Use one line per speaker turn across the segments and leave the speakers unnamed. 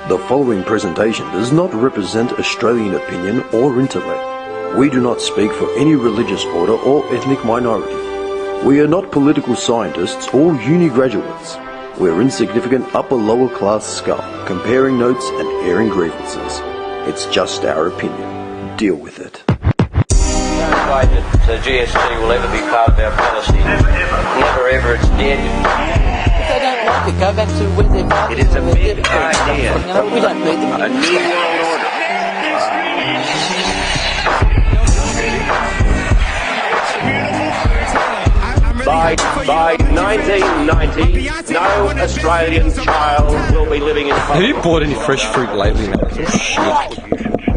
The following presentation does not represent Australian opinion or intellect. We do not speak for any religious order or ethnic minority. We are not political scientists or uni graduates. We're insignificant upper-lower class scum, comparing notes and airing grievances. It's just our opinion. Deal with it.
No way that the GST will ever be part of our policy.
Never ever.
Never ever, it's dead.
If they don't like it, go back to where they're from.
It is a big idea.
You know, we don't need them.
A new world order. By 1990, no Australian child will be living in
Have you
poverty.
bought any fresh fruit lately, man? Shit.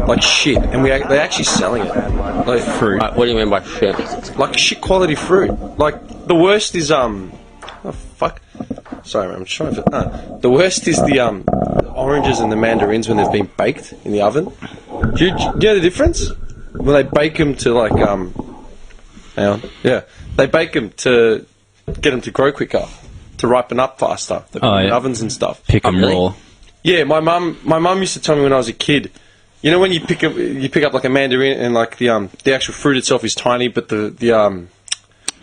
Like shit. And they're actually selling it. Like fruit.
What do you mean by shit?
Like shit quality fruit. Like, the worst is, oh fuck. Sorry, man, I'm trying to, the worst is the oranges and the mandarins when they've been baked in the oven. Do you know the difference? When they bake them to, like, hang on. Yeah. They bake them to get them to grow quicker, to ripen up faster. They put them in ovens and stuff.
Pick them raw.
Yeah, my mum used to tell me when I was a kid. You know when you pick up like a mandarin and like the actual fruit itself is tiny, but the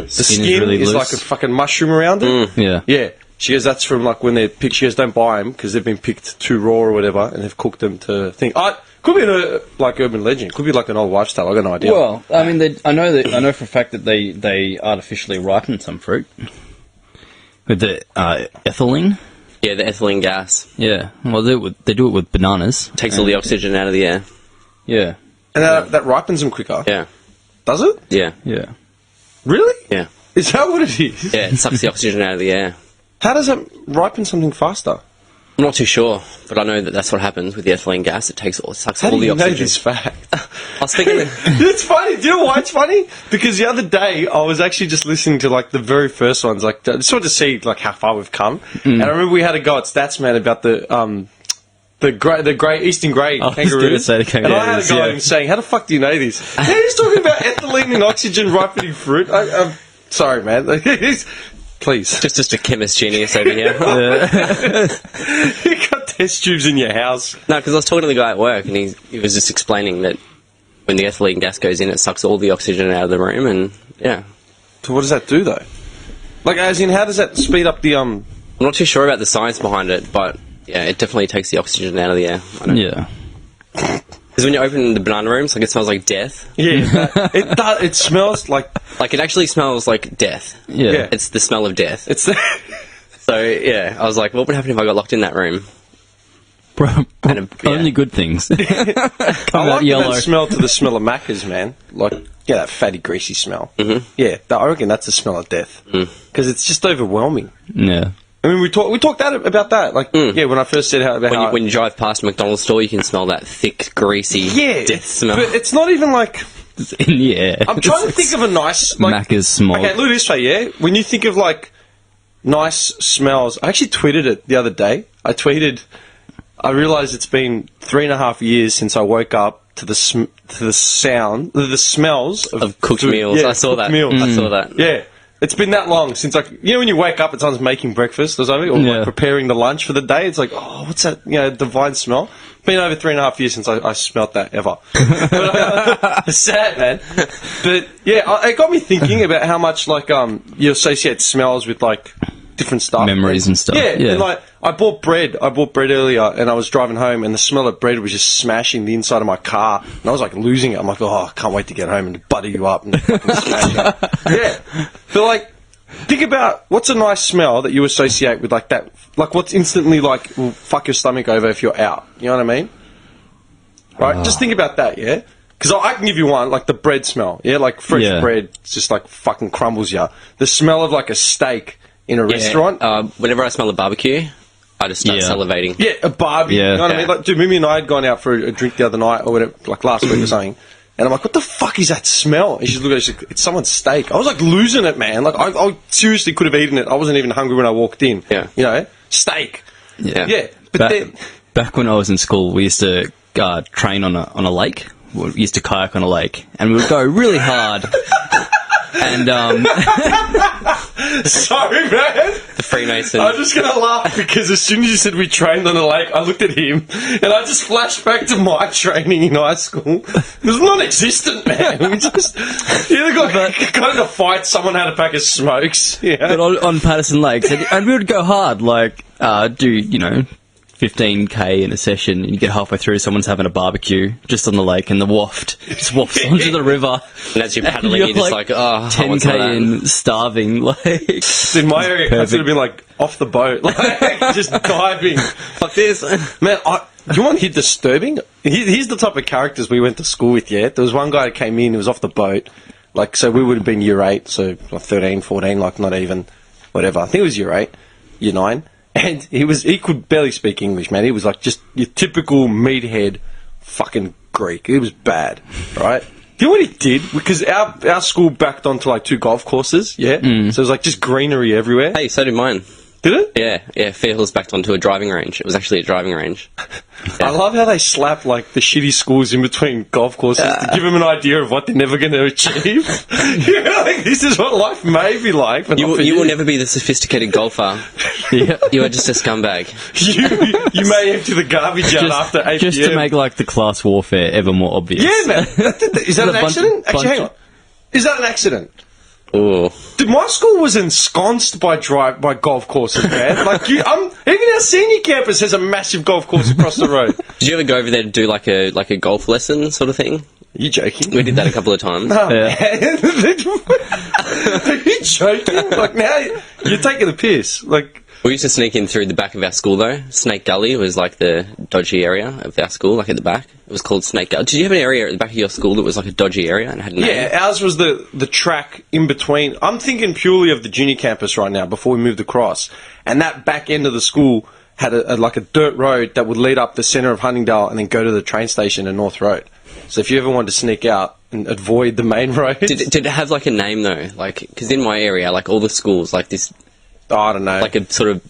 skin is
really loose.
like a fucking mushroom around it.
Yeah.
Yeah. She goes, that's from like when they're picked. She goes, don't buy them because they've been picked too raw or whatever, and they've cooked them to think. Could be like urban legend. Could be like an old lifestyle. I got no idea.
Well, I mean, I know for a fact that they artificially ripen some fruit with the ethylene.
Yeah, the ethylene gas.
Yeah. Well, they do it with bananas.
Takes all the oxygen out of the air.
Yeah.
And that ripens them quicker.
Yeah.
Does it?
Yeah.
Yeah.
Really?
Yeah.
Is that what it is?
Yeah, it sucks the oxygen out of the air.
How does it ripen something faster?
I'm not too sure, but I know that that's what happens with the ethylene gas. It sucks
How
all
do
the
you know
oxygen.
this fact?
I was thinking that...
It's funny. Do you know why it's funny? Because the other day I was actually just listening to like the very first ones, like just wanted to see like how far we've come. And I remember we had a go at Statsman about the grey Eastern grey kangaroos. And I had a go at him saying, "How the fuck do you know this?" Yeah, he's talking about ethylene and oxygen ripening fruit. I'm sorry, man. Please.
Just a chemist genius over here.
You got test tubes in your house.
No, because I was talking to the guy at work, and he was just explaining that when the ethylene gas goes in, it sucks all the oxygen out of the room, and yeah.
So what does that do, though? Like, as in, how does that speed up the
I'm not too sure about the science behind it, but yeah, it definitely takes the oxygen out of the air.
Yeah.
Because when you open the banana rooms, like, it smells like death.
Yeah, it does. It smells like...
Like, it actually smells like death.
Yeah.
It's the smell of death.
It's
So, yeah, I was like, what would happen if I got locked in that room?
Only good things.
I like that smell to the smell of Macca's, man. Like, yeah, that fatty, greasy smell. Mm-hmm. Yeah, I reckon that's the smell of death. Because it's just overwhelming.
Yeah.
I mean, we talked about that. Like, yeah, when I first said
When you drive past a McDonald's store, you can smell that thick, greasy death smell.
But it's not even like...
It's in the air.
I'm trying to think of a nice... Like,
Macca's smog.
Okay, look at this way, yeah? When you think of, like, nice smells... I actually tweeted it the other day. I realised it's been 3.5 years since I woke up to the smells
Of cooked
food.
meals.
Yeah,
I saw
cooked
that.
meals.
I saw that.
Yeah. It's been that long since, like, you know when you wake up and someone's making breakfast or something, or like preparing the lunch for the day, it's like, oh, what's that, divine smell? It's been over 3.5 years since I smelt that ever. It's sad, man. But, yeah, it got me thinking about how much, like, you associate smells with, like, different stuff.
Memories and stuff.
Yeah,
Yeah.
and, like, I bought bread earlier, and I was driving home, and the smell of bread was just smashing the inside of my car, and I was, like, losing it. I'm like, oh, I can't wait to get home and butter you up and fucking smash it. Yeah. But, like, think about what's a nice smell that you associate with, like, that, like, what's instantly, like, will fuck your stomach over if you're out. You know what I mean? Right? Just think about that, yeah? Because I can give you one, like the bread smell, yeah? Like, fresh bread just, like, fucking crumbles you. The smell of, like, a steak in a restaurant.
Whenever I smell a barbecue, I just start salivating.
Yeah, a barbie.
Yeah.
You know what I mean? Like, dude, Mimi and I had gone out for a drink the other night, or whatever, like last week or something. And I'm like, what the fuck is that smell? And she's looking at it, she's like, it's someone's steak. I was like losing it, man. Like, I seriously could have eaten it. I wasn't even hungry when I walked in.
Yeah.
You know? Steak.
Yeah.
Yeah. But
back when I was in school, we used to train on a lake. We used to kayak on a lake. And we would go really hard. And
Sorry, man.
The Freemason.
I'm just gonna laugh because as soon as you said we trained on the lake, I looked at him and I just flashed back to my training in high school. It was non-existent, man. We just either got in a fight, someone had a pack of smokes. Yeah.
But on Patterson Lakes, and we would go hard, like, do, 15k in a session, and you get halfway through, someone's having a barbecue just on the lake, and the waft just wafts onto the river.
And as you're paddling, you're just like, oh,
10k in, starving, like...
In my area, it would have been like off the boat, like just diving.
fuck this.
Man, you want to hear disturbing? Here's the type of characters we went to school with, yeah? There was one guy that came in, who was off the boat. Like, so we would have been year 8, so like 13, 14, like not even, whatever. I think it was year 8, year 9. And he could barely speak English, man. He was like just your typical meathead fucking Greek. It was bad, right? Do you know what he did? Because our school backed onto like 2 golf courses, yeah? So it was like just greenery everywhere.
Hey, so did mine.
Did it?
Yeah, Fair Hill's backed onto a driving range. It was actually a driving range.
I love how they slap like the shitty schools in between golf courses to give them an idea of what they're never going to achieve. Like, this is what life may be like. But
You will never be the sophisticated golfer.
Yeah.
You are just a scumbag.
you may empty the garbage out after 8
Just
PM.
to make, like, the class warfare ever more obvious.
Yeah, man. Is that an
A bunch-
accident? Actually, hang
bunch-
on. Is that an accident?
Ooh.
Dude, my school was ensconced by golf courses, man. Like, even our senior campus has a massive golf course across the road.
Did you ever go over there to do like a golf lesson sort of thing?
You joking?
We did that a couple of times.
Oh, man. Are you joking? Like, now you're taking the piss. Like,
We used to sneak in through the back of our school, though. Snake Gully was like the dodgy area of our school, like at the back. It was called Snake Gully. Did you have an area at the back of your school that was like a dodgy area and had a name?
yeah, ours was the track in between. I'm thinking purely of the junior campus right now before we moved across. And that back end of the school had like a dirt road that would lead up the centre of Huntingdale and then go to the train station and North Road. So if you ever wanted to sneak out and avoid the main road...
Did it have like a name, though? Like, because in my area, like all the schools, like this...
I don't know.
Like a sort of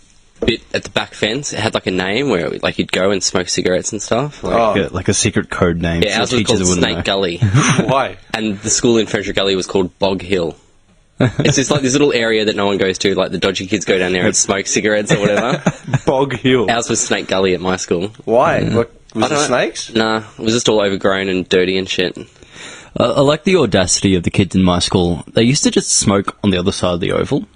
bit at the back fence, it had like a name where like you'd go and smoke cigarettes and stuff. Like,
Like a secret code name.
yeah,
so
ours was
teachers
called
wouldn't
Snake
know.
Gully.
Why?
And the school in Frederick Gully was called Bog Hill. It's just like this little area that no one goes to, like the dodgy kids go down there and smoke cigarettes or whatever.
Bog Hill.
Ours was Snake Gully at my school.
Why? Like, was
I
it
don't know.
snakes?
Nah, it was just all overgrown and dirty and shit.
I like the audacity of the kids in my school. They used to just smoke on the other side of the oval.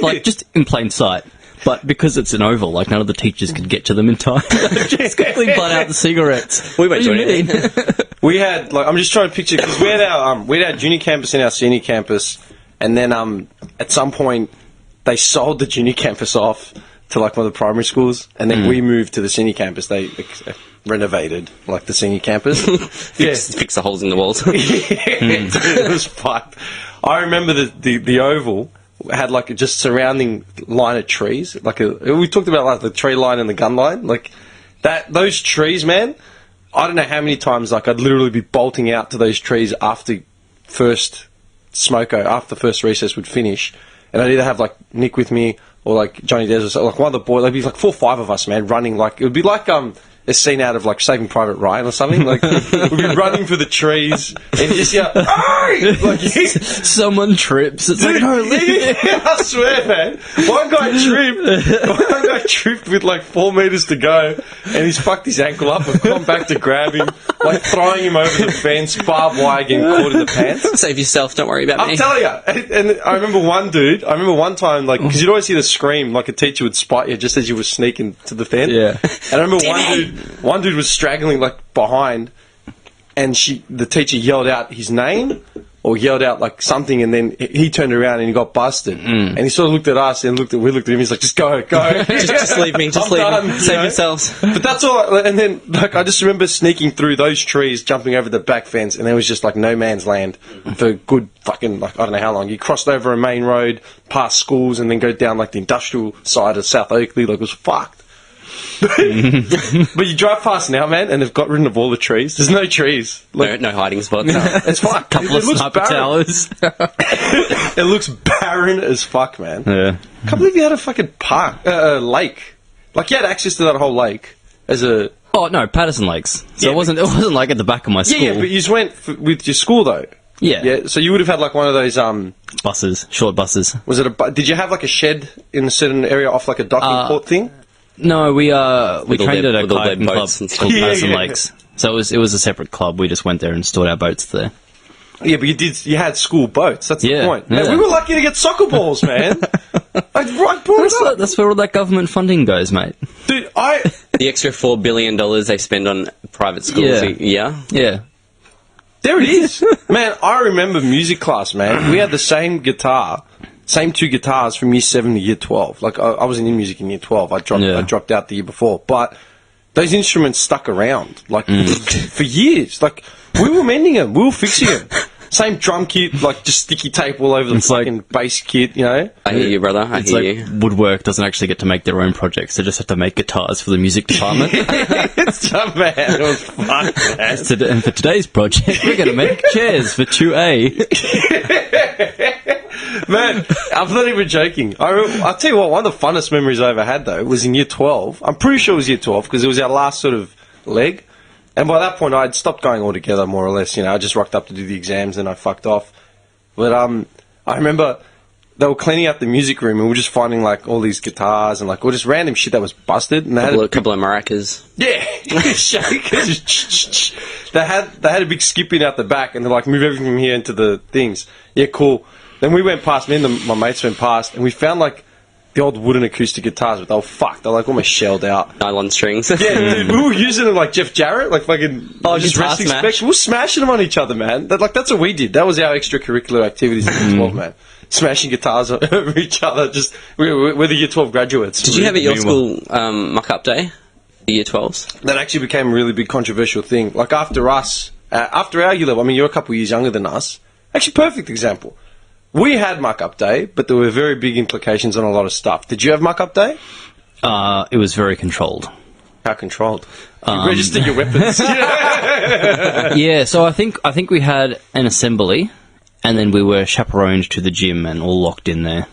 Like, just in plain sight. But because it's an oval, like, none of the teachers could get to them in time. Just quickly butt out the cigarettes.
We won't
What
do
do you
anything.
mean?
We had, like, I'm just trying to picture, because we had our junior campus and our senior campus, and then at some point they sold the junior campus off to like one of the primary schools, and then we moved to the senior campus. They renovated like the senior campus.
Fix the holes in the walls.
Dude, it was fucked. I remember the oval had like a just surrounding line of trees. We talked about like the tree line and the gun line, like that. Those trees, man. I don't know how many times like I'd literally be bolting out to those trees after first recess would finish, and I'd either have like Nick with me or like Johnny Des or so, like one of the boys. There'd be like 4 or 5 of us, man, running. Like it would be like a scene out of like Saving Private Ryan or something. Like we'd be running for the trees and just "Hey!" like
Someone trips. It's like, no, leave.
yeah, I swear, man. One guy tripped with like 4 meters to go, and he's fucked his ankle up. I've gone back to grab him, like throwing him over the fence, barbed wire, getting caught in the pants.
Save yourself, don't worry about me.
I'm telling you. And I remember one time, like, because you'd always hear the scream, like a teacher would spot you just as you were sneaking to the fence.
Yeah.
And I remember one dude was straggling like behind, and the teacher yelled out his name or yelled out like something, and then he turned around and he got busted. And he sort of looked at us and we looked at him. He's like, just go.
just leave me. Just
I'm
leave
done,
me.
you
Save
know?
yourselves.
But that's all. And then, like, I just remember sneaking through those trees, jumping over the back fence, and there was just like no man's land for a good fucking, like, I don't know how long. You crossed over a main road, past schools, and then go down like the industrial side of South Oakley. Like, it was fucked. But you drive past now, man, and they've got rid of all the trees. There's no trees. Like,
No hiding spots.
it's fucked.
Couple of sniper towers.
It looks barren as fuck, man.
Yeah.
I can't believe you had a fucking lake. Like, you had access to that whole lake as a...
Oh no, Patterson Lakes. So
Yeah,
it wasn't like at the back of my school.
Yeah, but you just went with your school, though.
Yeah.
Yeah. So you would have had like one of those.
Buses, short buses.
Was it did you have like a shed in a certain area off like a docking port thing?
No, we
all
trained
their-
at a
with all their
kayaking club
boats and stuff.
called
Yeah,
Patterson
yeah.
Lakes. So it was a separate club. We just went there and stored our boats there.
Yeah, but you had school boats. That's the
Yeah,
point. Man,
yeah.
we were lucky to get soccer balls, man. I brought it up.
That's where all that government funding goes, mate.
Dude,
The extra $4 billion they spend on private schools
Yeah.
a year.
Yeah.
there it is. Man, I remember music class, man. We had the same two guitars from year 7 to year 12. Like, I wasn't in music in year 12. I dropped out the year before. But those instruments stuck around, like, for years. Like, we were mending them. We were fixing them. Same drum kit, like, just sticky tape all over the
It's like-
fucking bass kit, you know?
I hear you, brother. I
It's
hear
like
you.
Woodwork doesn't actually get to make their own projects. They just have to make guitars for the music department.
It's man, it was fun, man.
And for today's project, we're going to make chairs for 2A.
Man, I'm not even joking. I'll tell you what, one of the funnest memories I ever had, though, was in year 12. I'm pretty sure it was year 12, because it was our last sort of leg. And by that point, I'd stopped going altogether, more or less. You know, I just rocked up to do the exams, and I fucked off. But I remember they were cleaning out the music room, and we were just finding, like, all these guitars and, like, all just random shit that was busted. And they had
A couple of maracas.
yeah, shakers. They had a big skip in out the back, and they're like, move everything from here into the things. Yeah, cool. Then we went past, me and my mates went past, and we found like the old wooden acoustic guitars, but they were fucked. They're like almost shelled out.
Nylon strings.
Yeah, dude, we were using them like Jeff Jarrett, like fucking
just
wrestling
smash.
specs. We were smashing them on each other, man. That's what we did. That was our extracurricular activities in year 12, man. Smashing guitars over each other. Just we're the year 12 graduates.
Did you have at your school muck-up day? The year 12s?
That actually became a really big controversial thing. Like after us, after our year level, I mean, you're a couple of years younger than us. Actually, perfect example. We had muck-up day, but there were very big implications on a lot of stuff. Did you have muck-up day?
It was very controlled.
How controlled? You register your weapons.
Yeah, so I think we had an assembly, and then we were chaperoned to the gym and all locked in there.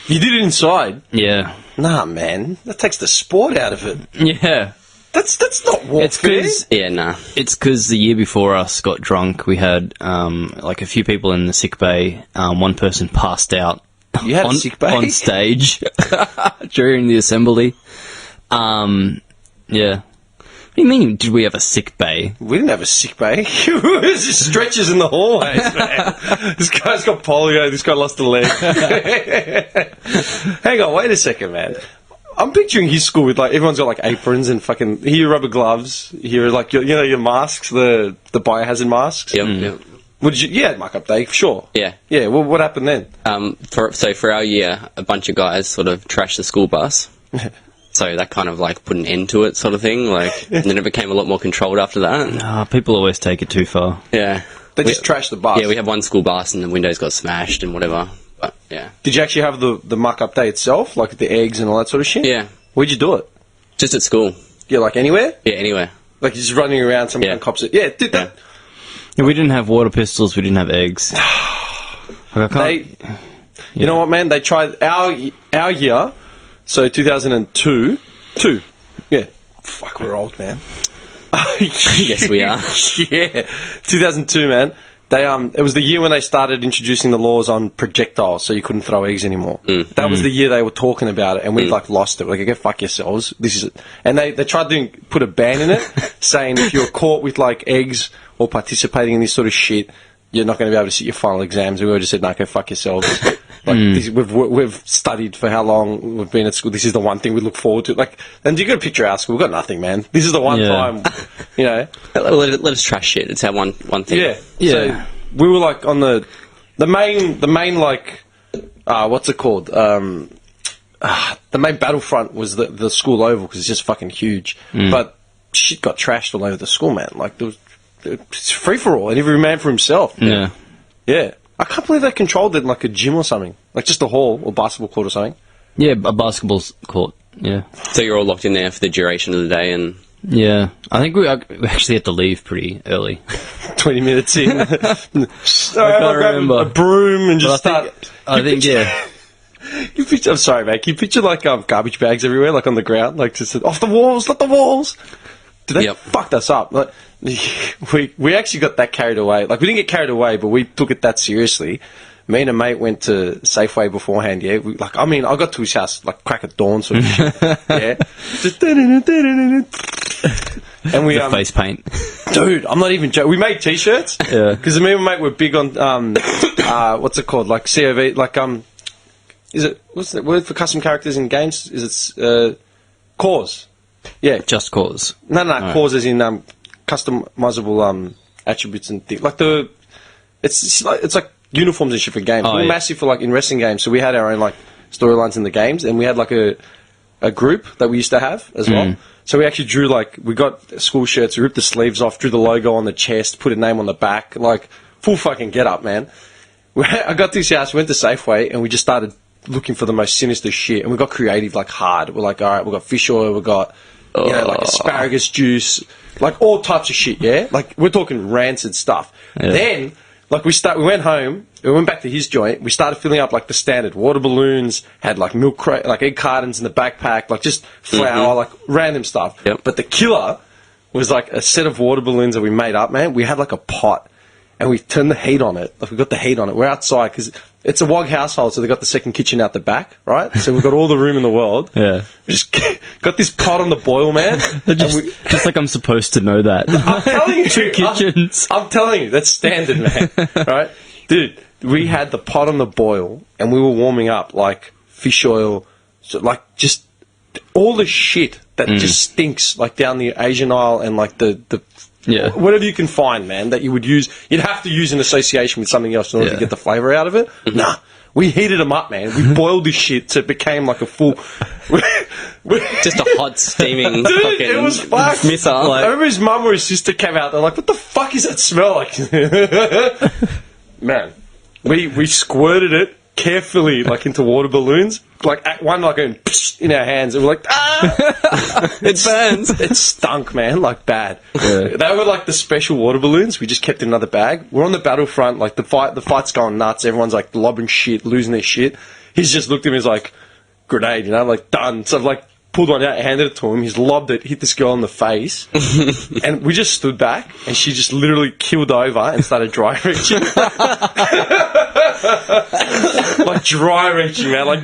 You did it inside?
Yeah.
Nah, man. That takes the sport out of it.
Yeah.
That's not warfare.
Yeah, nah.
It's because the year before us got drunk, we had like a few people in the sick bay. One person passed out
You had a sick bay?
on stage during the assembly. Yeah. What do you mean, did we have a sick bay?
We didn't have a sick bay. It was just stretches in the hallways, man. This guy's got polio. This guy lost a leg. Hang on, wait a second, man. I'm picturing his school with like everyone's got like aprons and fucking here rubber gloves. Here like your masks, the biohazard masks.
Yep, yep.
What did you? Yeah, muck-up day, sure.
Yeah.
Yeah. Well, what happened then?
For our year, a bunch of guys sort of trashed the school bus. So that kind of like put an end to it, sort of thing. Like, and then it became a lot more controlled after that.
People always take it too far.
Yeah.
They just trashed the bus.
Yeah, we had one school bus and the windows got smashed and whatever. But yeah.
Did you actually have the muck-up day itself, like the eggs and all that sort of shit?
Yeah.
Where'd you do it?
Just at school.
Yeah, like anywhere?
Yeah, anywhere.
Like you're just running around, some kind of cops it. Yeah, dude, that.
Yeah, we didn't have water pistols, we didn't have eggs. Like, I can't...
You know what, man? They tried our year, so 2002. Yeah. Fuck, we're old, man.
Yes, we are.
Yeah. 2002, man. They it was the year when they started introducing the laws on projectiles, so you couldn't throw eggs anymore. That was the year they were talking about it, and we like lost it. We're like, go fuck yourselves. This is it. And they tried to put a ban in it, saying if you're caught with like eggs or participating in this sort of shit, you're not going to be able to sit your final exams. And we all just said, no, go fuck yourselves. Like we've studied for how long we've been at school. This is the one thing we look forward to. Like, and you got to picture our school. We've got nothing, man. This is the one time, you know.
Let us trash shit. It's our one thing.
Yeah.
Yeah.
So we were like on the main like what's it called? The main battlefront was the school oval because it's just fucking huge. But shit got trashed all over the school, man. Like it's free for all, and every man for himself.
Yeah.
Yeah. I can't believe they controlled it in like a gym or something, like just a hall or basketball court or something.
Yeah, a basketball court, yeah.
So you're all locked in there for the duration of the day and...
Yeah. I think we actually had to leave pretty early.
20 minutes in. I
can't remember.
A broom and just start.
I think, yeah.
You picture, I'm sorry, mate. Can you picture like garbage bags everywhere, like on the ground, like just off the walls, not the walls. Did they
Yep.
fucked us up? Like, we actually got that carried away. Like, we didn't get carried away, but we took it that seriously. Me and a mate went to Safeway beforehand, yeah. I got to his house, like, crack at dawn sort of shit, yeah. Just and we,
Face paint.
dude, I'm not even joking. We made t-shirts.
Yeah.
Because me and my mate were big on, what's it called? Like, COV, like, what's the word for custom characters in games? Is it, cause? Yeah.
Just cause.
No, cause as in, customizable, attributes and things. Like it's like uniforms and shit for games.
Oh,
we were
yeah.
massive for, like, in wrestling games, so we had our own, like, storylines in the games, and we had, like, a group that we used to have as well. So we actually drew, like, we got school shirts, we ripped the sleeves off, drew the logo on the chest, put a name on the back, like, full fucking get up, man. I got to his house, we went to Safeway, and we just started looking for the most sinister shit, and we got creative, like, hard. We're like, alright, we've got fish oil, we've got, like, asparagus juice, like, all types of shit, yeah? Like, we're talking rancid stuff.
Yeah.
Then, like, we went home, we went back to his joint, we started filling up, like, the standard water balloons, had, like, milk crate, like, egg cartons in the backpack, like, just flour, like, random stuff.
Yep.
But the killer was, like, a set of water balloons that we made up, man. We had, like, a pot, and we turned the heat on it. Like, we got the heat on it. We're outside, because it's a WOG household, so they got the second kitchen out the back, right? So we've got all the room in the world.
Yeah.
We just got this pot on the boil, man.
Just like I'm supposed to know that.
I'm telling you,
Two kitchens.
I'm telling you, that's standard, man. Right, dude? We had the pot on the boil, and we were warming up, like, fish oil, so, like, just all the shit that just stinks, like, down the Asian aisle, and, like, the
Yeah.
whatever you can find, man, that you would use. You'd have to use in association with something else in order to
Yeah.
get the flavour out of it. Nah. We heated them up, man. We boiled this shit so it became like a full...
Just a hot, steaming
Dude,
fucking
it was fucked.
missile.
I remember his mum or his sister came out. They're like, "What the fuck is that smell like?" Man, we squirted it carefully, like, into water balloons. Like, at one, like, going in our hands, and we're like, ah!
It burns.
It stunk, man, like, bad.
Yeah.
They were like the special water balloons. We just kept in another bag. We're on the battlefront, like, the fight's going nuts. Everyone's, like, lobbing shit, losing their shit. He's just looked at me, he's like, grenade, you know, like, done. So I've, like, pulled one out, handed it to him. He's lobbed it, hit this girl in the face, and we just stood back, and she just literally keeled over and started dry reaching. Like, dry reaching, man, like,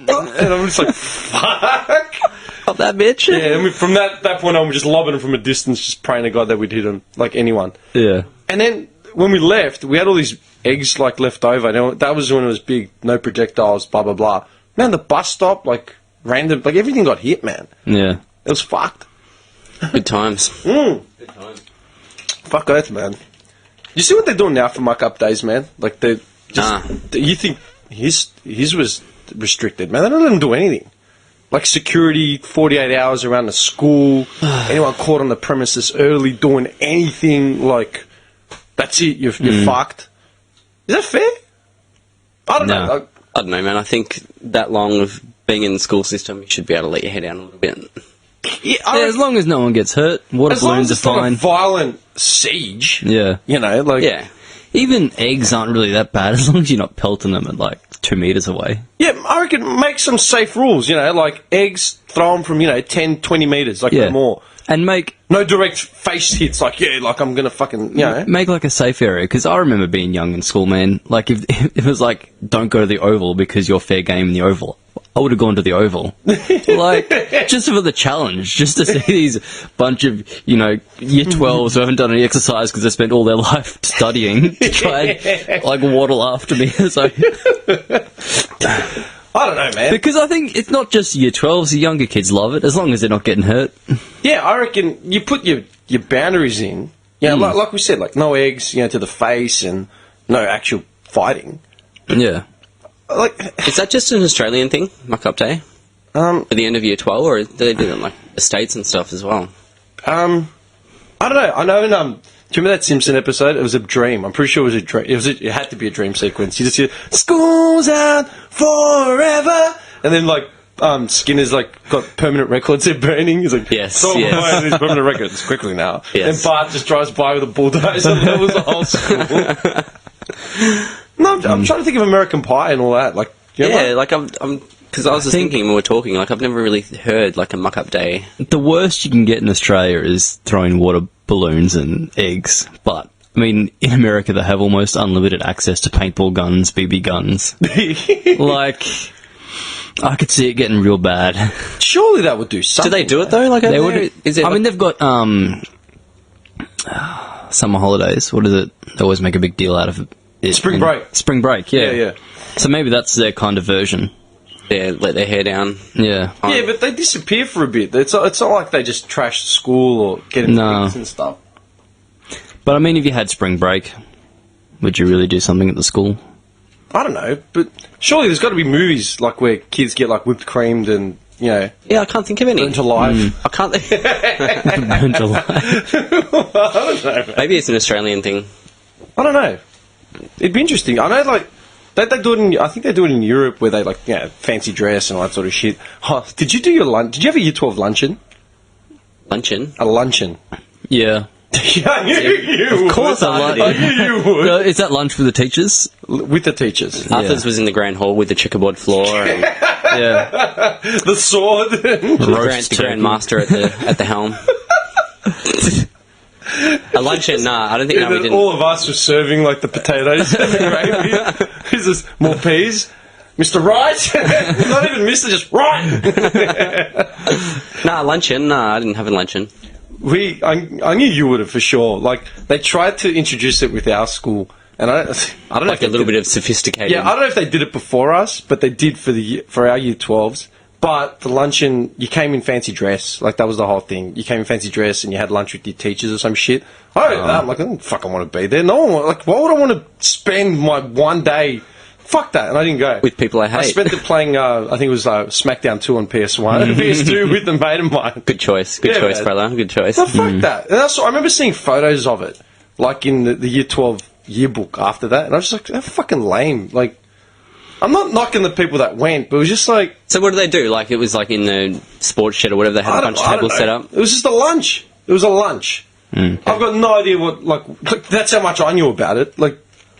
and I'm just like, fuck.
Of that bitch.
Yeah, and from that point on, we're just lobbing him from a distance, just praying to God that we'd hit him, like anyone.
Yeah.
And then, when we left, we had all these eggs, like, left over. Now, that was when it was big, no projectiles, blah, blah, blah. Man, the bus stop, like, random, like, everything got hit, man.
Yeah.
It was fucked.
Good times.
Fuck oath, man. You see what they're doing now for muck-up days, man? Like, they just... You think his was restricted, man? They don't let him do anything. Like, security, 48 hours around the school, anyone caught on the premises early doing anything, like, that's it, you're fucked. Is that fair? I don't know.
No.
Like,
I don't know, man. I think that long of being in the school system, you should be able to let your head down a little bit.
yeah,
Yeah, as long as no one gets hurt, water
as long
balloons
as
are
it's not a
fine.
violent siege,
Yeah.
you know, like...
Yeah.
Even eggs aren't really that bad as long as you're not pelting them at like 2 meters away.
Yeah, I reckon make some safe rules, you know, like eggs, throw them from, 10, 20 metres, like
Yeah.
no more.
And make
No direct face hits, like, yeah, like I'm going to fucking,
make like a safe area, because I remember being young in school, man. Like if it was like, don't go to the Oval because you're fair game in the Oval, I would have gone to the Oval. Like, just for the challenge, just to see these bunch of, year 12s who haven't done any exercise because they spent all their life studying to try and, like, waddle after me. So,
I don't know, man.
because I think it's not just year 12s, the younger kids love it, as long as they're not getting hurt.
Yeah, I reckon you put your boundaries in, like we said, like no eggs, to the face and no actual fighting.
Yeah.
Like,
Is that just an Australian thing, muck-up day? At the end of year 12, or do they do it in, like, the States and stuff as well?
I don't know. I know in, do you remember that Simpson episode? It was a dream. I'm pretty sure it was a dream. It had to be a dream sequence. You just hear, "School's out forever," and then like Skinner's like got permanent records they're burning. He's like,
Yes,
"Stop
yes.
buying these permanent records quickly now."
Yes.
Then Bart just drives by with a bulldozer and levels the whole school. No, I'm trying to think of American Pie and all that. Like,
Yeah, like I'm Because I was just thinking when we were talking, like, I've never really heard, like, a muck-up day.
The worst you can get in Australia is throwing water balloons and eggs. But, I mean, in America they have almost unlimited access to paintball guns, BB guns. Like, I could see it getting real bad.
Surely that would do something.
Do they do it, though? Like,
They
over there?
would.
Is it
I mean, they've got summer holidays. What is it? They always make a big deal out of it.
Spring break.
Spring break, yeah.
Yeah.
So maybe that's their kind of version.
they let their hair down?
Yeah.
Yeah, but they disappear for a bit. It's not like they just trash the school or get into
No.
things and stuff.
But I mean, if you had spring break, would you really do something at the school?
I don't know, but surely there's got to be movies like where kids get like whipped creamed and, you know,
Yeah, I can't think of any.
burnt alive.
I can't.
Burnt alive.
I don't know, man.
Maybe it's an Australian thing.
I don't know. It'd be interesting. I know, like, they do it in, I think they do it in Europe where they, like, you know, fancy dress and all that sort of shit. Oh, did you do your lunch? Did you have a Year 12 luncheon?
Luncheon?
A luncheon.
Yeah.
Yeah, I knew you would.
Of course I did.
I knew you would.
So is that lunch with the teachers?
With the teachers.
Arthur's was in the grand hall with the checkerboard floor and
Yeah.
The sword.
Roast
the
turkey.
Grand Master at the helm. A luncheon? Nah, I don't think.
And
No, we
then
didn't.
all of us were serving, like, the potatoes and the gravy. Is this more peas? Mr. Right? Not even Mr. Just right.
Nah, luncheon. Nah, I didn't have a luncheon.
I knew you would have for sure. Like, they tried to introduce it with our school, and I don't know
Like
if they
a little
did-
bit of sophisticated.
Yeah, I don't know if they did it before us, but they did for our Year 12s. But the luncheon, you came in fancy dress. Like, that was the whole thing. You came in fancy dress and you had lunch with your teachers or some shit. I'm like, I don't fucking want to be there. No one, like, why would I want to spend my one day? Fuck that. And I didn't go.
With people I hate.
I spent it playing, I think it was SmackDown 2 on PS1 and PS2 with a mate of mine.
Good choice. Good
Yeah,
choice,
man.
brother. Good choice.
So fuck that. And I remember seeing photos of it, like in the Year 12 yearbook after that, and I was just like, that's fucking lame. Like, I'm not knocking the people that went, but it was just like,
So what do they do? Like, it was like in the sports shed or whatever, they had a bunch of tables set up?
It was just a lunch. It was a lunch. I've got no idea what, like, that's how much I knew about it. Like,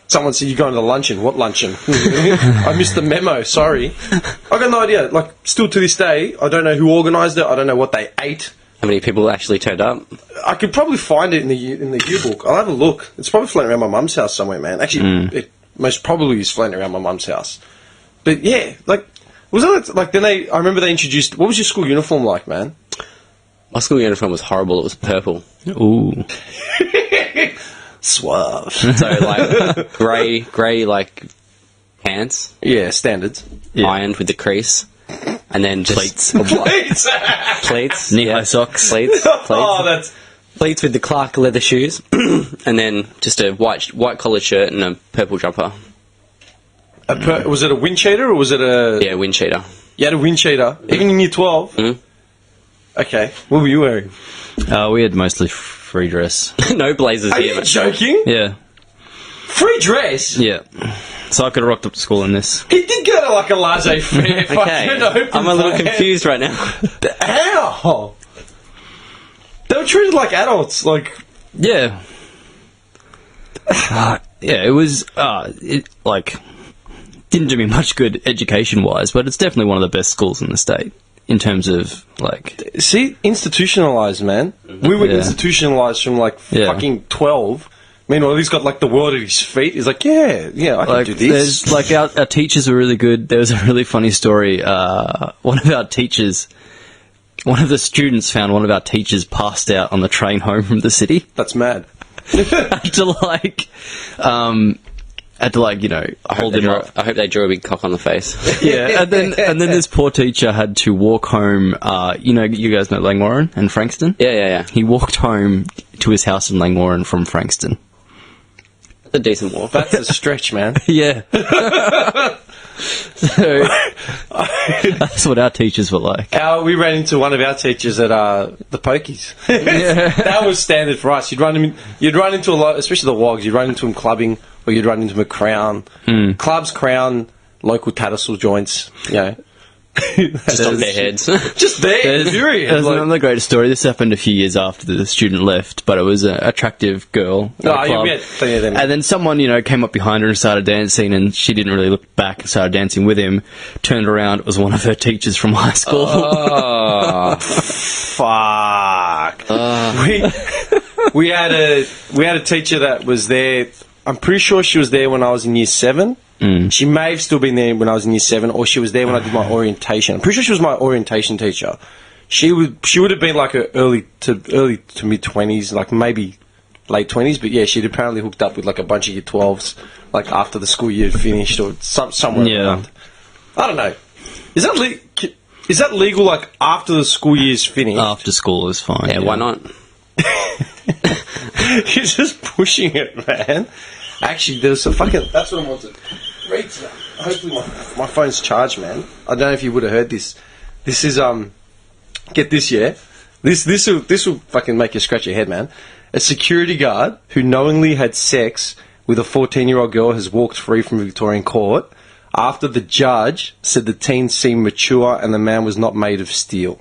someone said, you're going to the luncheon. What luncheon? I missed the memo, sorry. I got no idea. Like, still to this day, I don't know who organised it. I don't know what they ate.
How many people actually turned up?
I could probably find it in the yearbook. I'll have a look. It's probably floating around my mum's house somewhere, man. Actually, it most probably is floating around my mum's house. But yeah, like, wasn't it like then I remember they introduced. What was your school uniform like, man?
My school uniform was horrible. It was purple.
Ooh.
Suave.
So, like, grey, like, pants,
Yeah, standards.
ironed with the crease, and then just...
Pleats.
Pleats.
Pleats.
Knee-high socks.
Pleats.
Oh, that's
Pleats with the Clark leather shoes, and then just a white collared shirt and a purple jumper.
was it a wind cheater or was it a?
Yeah, wind cheater.
You had a wind cheater, even in Year 12. Okay, what were you wearing?
We had mostly free dress.
No blazers
Are
here.
you
But
joking?
Yeah.
Free dress?
Yeah. So I could have rocked up to school in this.
He did go to like a laissez-faire.
okay,
fucking open
I'm a little
plan.
confused right now.
How? They were treated like adults. Like,
Yeah. Yeah, it was, didn't do me much good education-wise, but it's definitely one of the best schools in the state in terms of, like...
see, institutionalized, man. We were
Yeah.
institutionalized from like
Yeah.
fucking 12. Meanwhile, he's got like the world at his feet. He's like, yeah, I can
Like,
do this.
there's, like, our teachers were really good. There was a really funny story. One of our teachers... One of the students found one of our teachers passed out on the train home from the city.
That's mad.
had to hold him up.
I hope they drew a big cock on the face.
Yeah, and then this poor teacher had to walk home. You guys know Langwarrin and Frankston.
Yeah.
He walked home to his house in Langwarrin from Frankston.
That's a decent walk.
That's a stretch, man.
Yeah. So that's what our teachers were like.
We ran into one of our teachers at the Pokies. That was standard for us. You'd run into a lot, especially the wogs. You'd run into them clubbing, or you'd run into them at Crown. Clubs, Crown, local Tattersall joints. You know,
Just on their heads.
Just there, period.
There's
Like-
another great story. This happened a few years after the student left, but it was an attractive girl. at a
Oh,
club.
you get plenty of them.
And then someone, came up behind her and started dancing, and she didn't really look back and started dancing with him. Turned around, it was one of her teachers from high school.
Oh.
Fuck. We had a teacher that was there. I'm pretty sure she was there when I was in year 7. She may have still been there when I was in year 7, or she was there when I did my orientation. I'm pretty sure she was my orientation teacher. She would have been like a early to mid 20s, like maybe late 20s. But yeah, she'd apparently hooked up with like a bunch of year 12s, like after the school year had finished or somewhere around. I don't know. Is that legal? Like after the school year's finished?
After school is fine.
Yeah, why not?
He's just pushing it, man. Actually, there's a fucking. That's what I wanted. Read that. Hopefully, my phone's charged, man. I don't know if you would have heard this. This is Get this, yeah. This will fucking make you scratch your head, man. A security guard who knowingly had sex with a 14-year-old girl has walked free from Victorian court after the judge said the teen seemed mature and the man was not made of steel.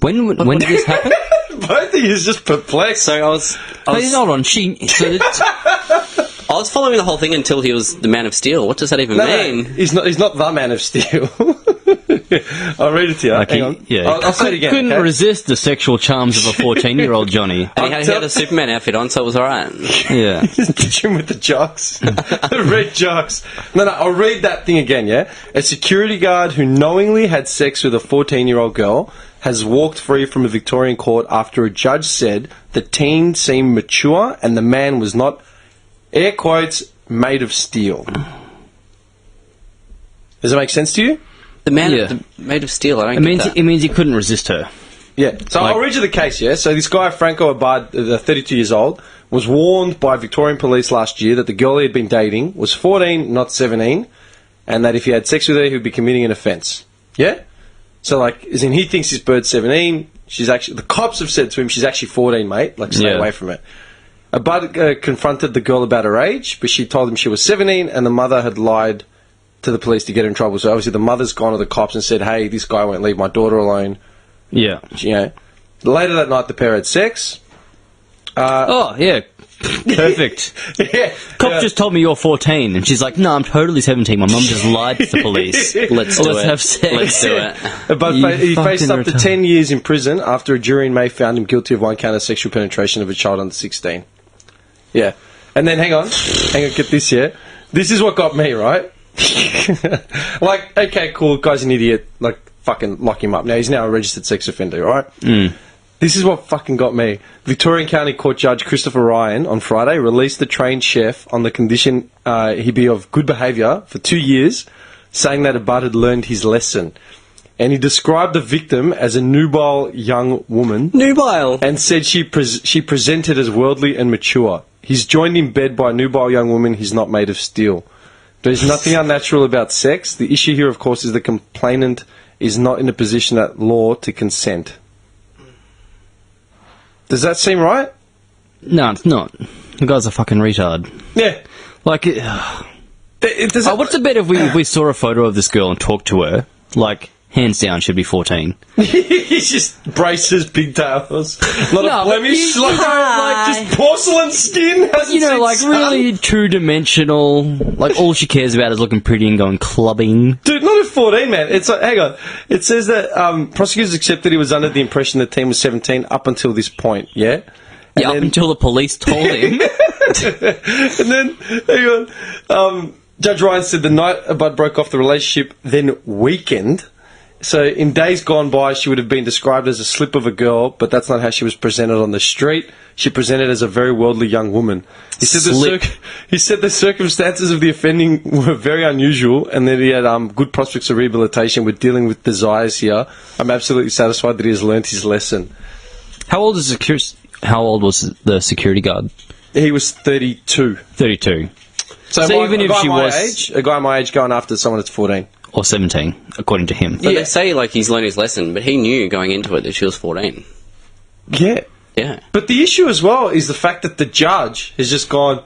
When did this happen?
Both of you is just perplexed.
So I was
Hold on.
I was following the whole thing until he was the Man of Steel. What does that even mean?
He's not the Man of Steel. I'll read it to you.
Like
Hang on.
Yeah,
I'll say it again.
Couldn't
okay?
resist the sexual charms of a 14-year-old Johnny.
And he had a Superman outfit on, so it was alright.
Yeah.
Did you with the jocks? The red jocks. No, I'll read that thing again, yeah? A security guard who knowingly had sex with a 14-year-old girl has walked free from a Victorian court after a judge said the teen seemed mature and the man was not, air quotes, made of steel. Does that make sense to you?
The man
Yeah.
made of steel. I don't get that.
It means he couldn't resist her.
Yeah. So I'll read you the case, yeah? So this guy, Franco Abad, 32 years old, was warned by Victorian police last year that the girl he had been dating was 14, not 17, and that if he had sex with her, he would be committing an offence. Yeah? So, like, as in he thinks this bird's 17, she's actually... The cops have said to him, she's actually 14, mate. Like, stay away from it. Abad confronted the girl about her age, but she told him she was 17, and the mother had lied to the police to get her in trouble. So, obviously, the mother's gone to the cops and said, hey, this guy won't leave my daughter alone.
Yeah.
Later that night, the pair had sex.
Oh, yeah. Perfect.
Yeah.
Cop just told me you're 14, and she's like, no, I'm totally 17. My mum just lied to the police.
Let's do it.
have sex.
Let's do it.
But
You
he faced
fucking
up to
retard.
10 years in prison after a jury in May found him guilty of one count of sexual penetration of a child under 16. Yeah. And then, hang on, get this here. This is what got me, right? Like, okay, cool, guy's an idiot. Like, fucking lock him up. Now, he's now a registered sex offender, right? This is what fucking got me. Victorian County Court Judge Christopher Ryan on Friday released the trained chef on the condition he be of good behaviour for 2 years, saying that Abad had learned his lesson. And he described the victim as a nubile young woman.
Nubile.
And said she presented as worldly and mature. He's joined in bed by a nubile young woman. He's not made of steel. There's nothing unnatural about sex. The issue here, of course, is the complainant is not in a position at law to consent. Does that seem right?
No, it's not. The guy's a fucking retard.
Yeah.
Like, what's the bet if we saw a photo of this girl and talked to her? Like, hands down, she'd be 14.
He's just braces, pigtails, not
No,
a blemish,
but
like just porcelain skin. hasn't seen
Like,
sun.
really two-dimensional. Like, all she cares about is looking pretty and going clubbing.
Dude, not at 14, man. It's like, hang on. It says that prosecutors accepted he was under the impression the teen was 17 up until this point, yeah?
Yeah, up until the police told him.
And then, hang on. Judge Ryan said the night Abad broke off the relationship then weakened. So in days gone by, she would have been described as a slip of a girl, but that's not how she was presented on the street. She presented as a very worldly young woman. He said the circumstances of the offending were very unusual, and that he had good prospects of rehabilitation with dealing with desires here. I'm absolutely satisfied that he has learnt his lesson.
How old was the security guard?
He was 32.
32.
So
even if she was...
a guy my age going after someone that's 14.
Or 17, according to him.
But they say, like, he's learned his lesson, but he knew going into it that she was 14.
Yeah.
Yeah.
But the issue as well is the fact that the judge has just gone,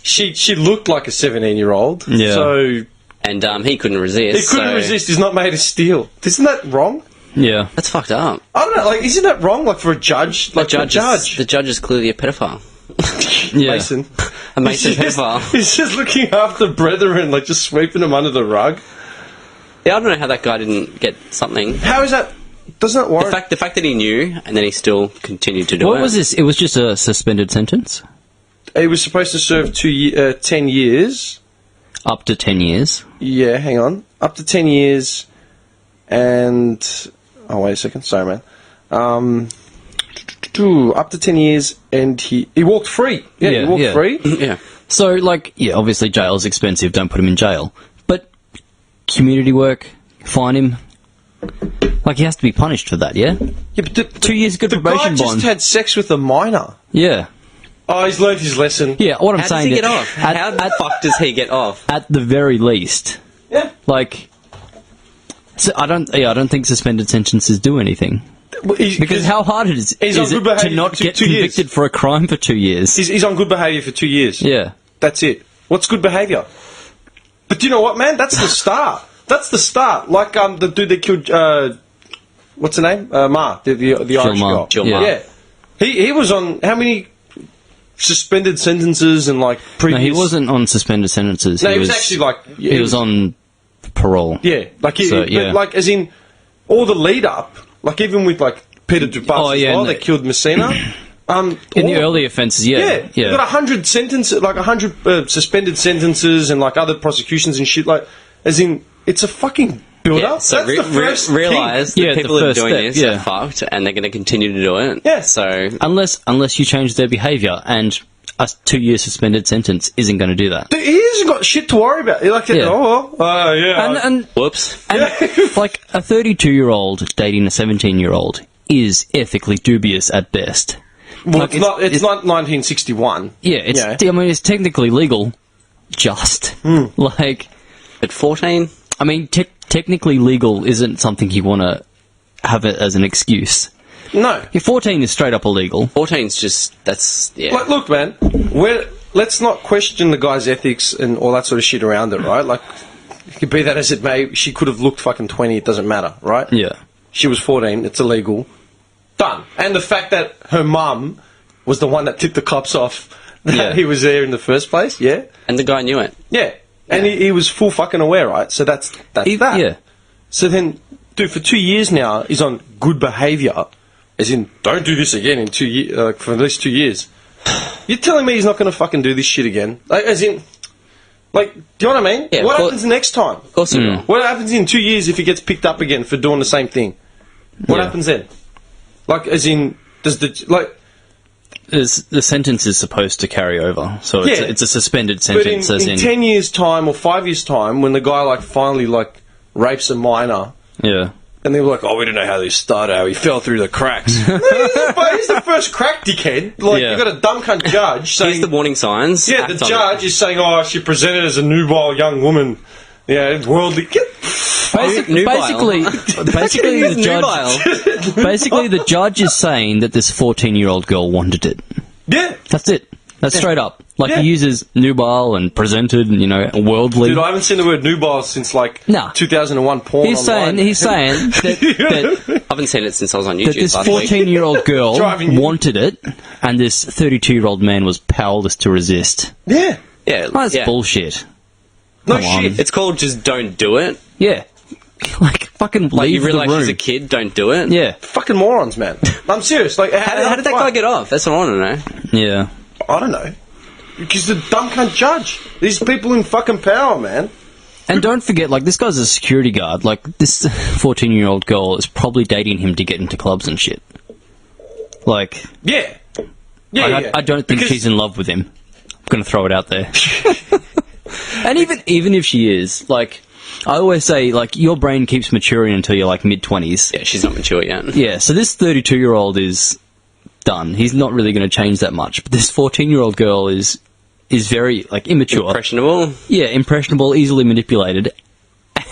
she looked like a 17-year-old.
Yeah.
So
and he couldn't resist.
He couldn't resist. He's not made of steel. Isn't that wrong?
Yeah.
That's fucked up.
I don't know. Like, isn't that wrong? Like for a judge, like
The judge is clearly a pedophile.
Yeah.
Mason.
A Mason
He's just-
pedophile.
He's just looking after brethren, like just sweeping them under the rug.
Yeah, I don't know how that guy didn't get something.
How is that? Doesn't that
The
warrant?
fact that he knew and then he still continued to do it.
What was this? It was just a suspended sentence?
He was supposed to serve 10 years.
Up to 10 years.
Yeah, hang on. Up to 10 years, and oh wait a second, sorry, man. Up to 10 years, and he walked free. Yeah, he walked free.
Yeah.
So, like, yeah, obviously jail is expensive, don't put him in jail. But community work, fine him. Like, he has to be punished for that, yeah?
Yeah, but
2 years good probation
the guy
bond.
just had sex with a minor.
Yeah.
Oh, he's learned his lesson.
Yeah, what I'm
How does
saying
he get
that
off? How the fuck does he get off?
at the very least,
Yeah.
like, so I don't think suspended sentences do anything. Because how hard it is
He's on
it
good
to
behaviour
not
for
get
2 years.
convicted for a crime for 2 years?
He's on good behaviour for 2 years.
Yeah.
That's it. What's good behaviour? But do you know what, man? That's the start. That's the start. Like the dude that killed what's her name? Ma, the Irish girl.
Jill
Yeah.
Ma.
Yeah. He was on how many suspended sentences and like
No,
previous.
he wasn't on suspended sentences.
No, he was actually like
he was on parole.
Yeah, like
So,
but,
yeah.
like as in all the lead up, like even with like Peter Dubas
Oh,
as
yeah,
well,
no.
they killed Messina.
In the early offences,
Yeah,
yeah.
you got 100 sentences, like 100 suspended sentences, and like other prosecutions and shit. Like, as in, it's a fucking build
Yeah,
up.
so
That's the first thing.
realise
Yeah,
that
the
people that are
first
doing
step,
this
yeah.
are fucked and they're going to continue to do it.
Yeah.
So,
Unless you change their behaviour, and a 2-year suspended sentence isn't going to do that.
He hasn't got shit to worry about. You're like,
Yeah.
yeah.
And
whoops.
like a 32-year-old dating a 17-year-old is ethically dubious at best.
well,
like,
it's not 1961.
Yeah, it's.
Yeah.
I mean, it's technically legal, just like.
At 14?
I mean, technically legal isn't something you want to have it as an excuse.
No.
If 14 is straight up illegal.
14's just, that's, yeah.
Like, look, man, let's not question the guy's ethics and all that sort of shit around it, right? Like, it could be that as it may, she could have looked fucking 20, it doesn't matter, right?
Yeah.
She was 14, it's illegal. Done. And the fact that her mum was the one that tipped the cops off that
Yeah.
he was there in the first place, yeah?
And the guy knew it.
Yeah. And he was full fucking aware, right? So that's that.
Yeah.
So then, dude, for 2 years now, he's on good behaviour. As in, don't do this again in 2 years, for at least 2 years. You're telling me he's not going to fucking do this shit again? Like, as in, like, do you know what I mean?
Yeah,
what
well-
happens next time?
Of course he will.
What happens in 2 years if he gets picked up again for doing the same thing? What
Yeah.
happens then? Like, as in, does the
The sentence is supposed to carry over, so it's,
Yeah.
it's a suspended
but
sentence.
in 10 years' time or 5 years' time, when the guy like finally like rapes a minor,
Yeah.
and they were like, "Oh, we don't know how this started. How he fell through the cracks." But he's the first crack dickhead. Like
Yeah.
you got a dumb cunt judge saying,
Here's the warning signs.
"Yeah,
Act
the
on
judge is saying, oh, she presented as a nubile young woman. Yeah, worldly."
Basically,
He's
the judge. Basically, the judge is saying that this 14-year-old girl wanted it.
Yeah,
That's it. That's straight up. Like
Yeah.
he uses nubile and presented and worldly.
dude, I haven't seen the word nubile since like
Nah.
2001 porn.
He's saying that
I haven't seen it since I was on
that
YouTube
this
last week.
14-year-old girl
Driving you-
wanted it, and this 32-year-old man was powerless to resist.
Yeah,
Yeah,
That's
yeah.
bullshit.
no
Come on.
shit.
It's called just don't do it.
Yeah, like fucking
Like
leave
you realise
the room.
she's a kid, don't do it.
Yeah,
Fucking morons, man. I'm serious. Like,
How did that guy get off? That's what I want to know.
yeah.
I don't know. Because the dumb cunt judge. These people in fucking power, man.
And don't forget, like, this guy's a security guard. Like, this 14-year-old girl is probably dating him to get into clubs and shit. Like,
Yeah. Yeah, yeah.
I don't think
Because-
she's in love with him. I'm going to throw it out there. And even if she is, like, I always say, like, your brain keeps maturing until you're, like, mid-20s.
Yeah, she's not mature yet.
Yeah, so this 32-year-old is done. He's not really going to change that much. But this 14-year-old girl is very, like, immature.
Impressionable.
Yeah, impressionable, easily manipulated.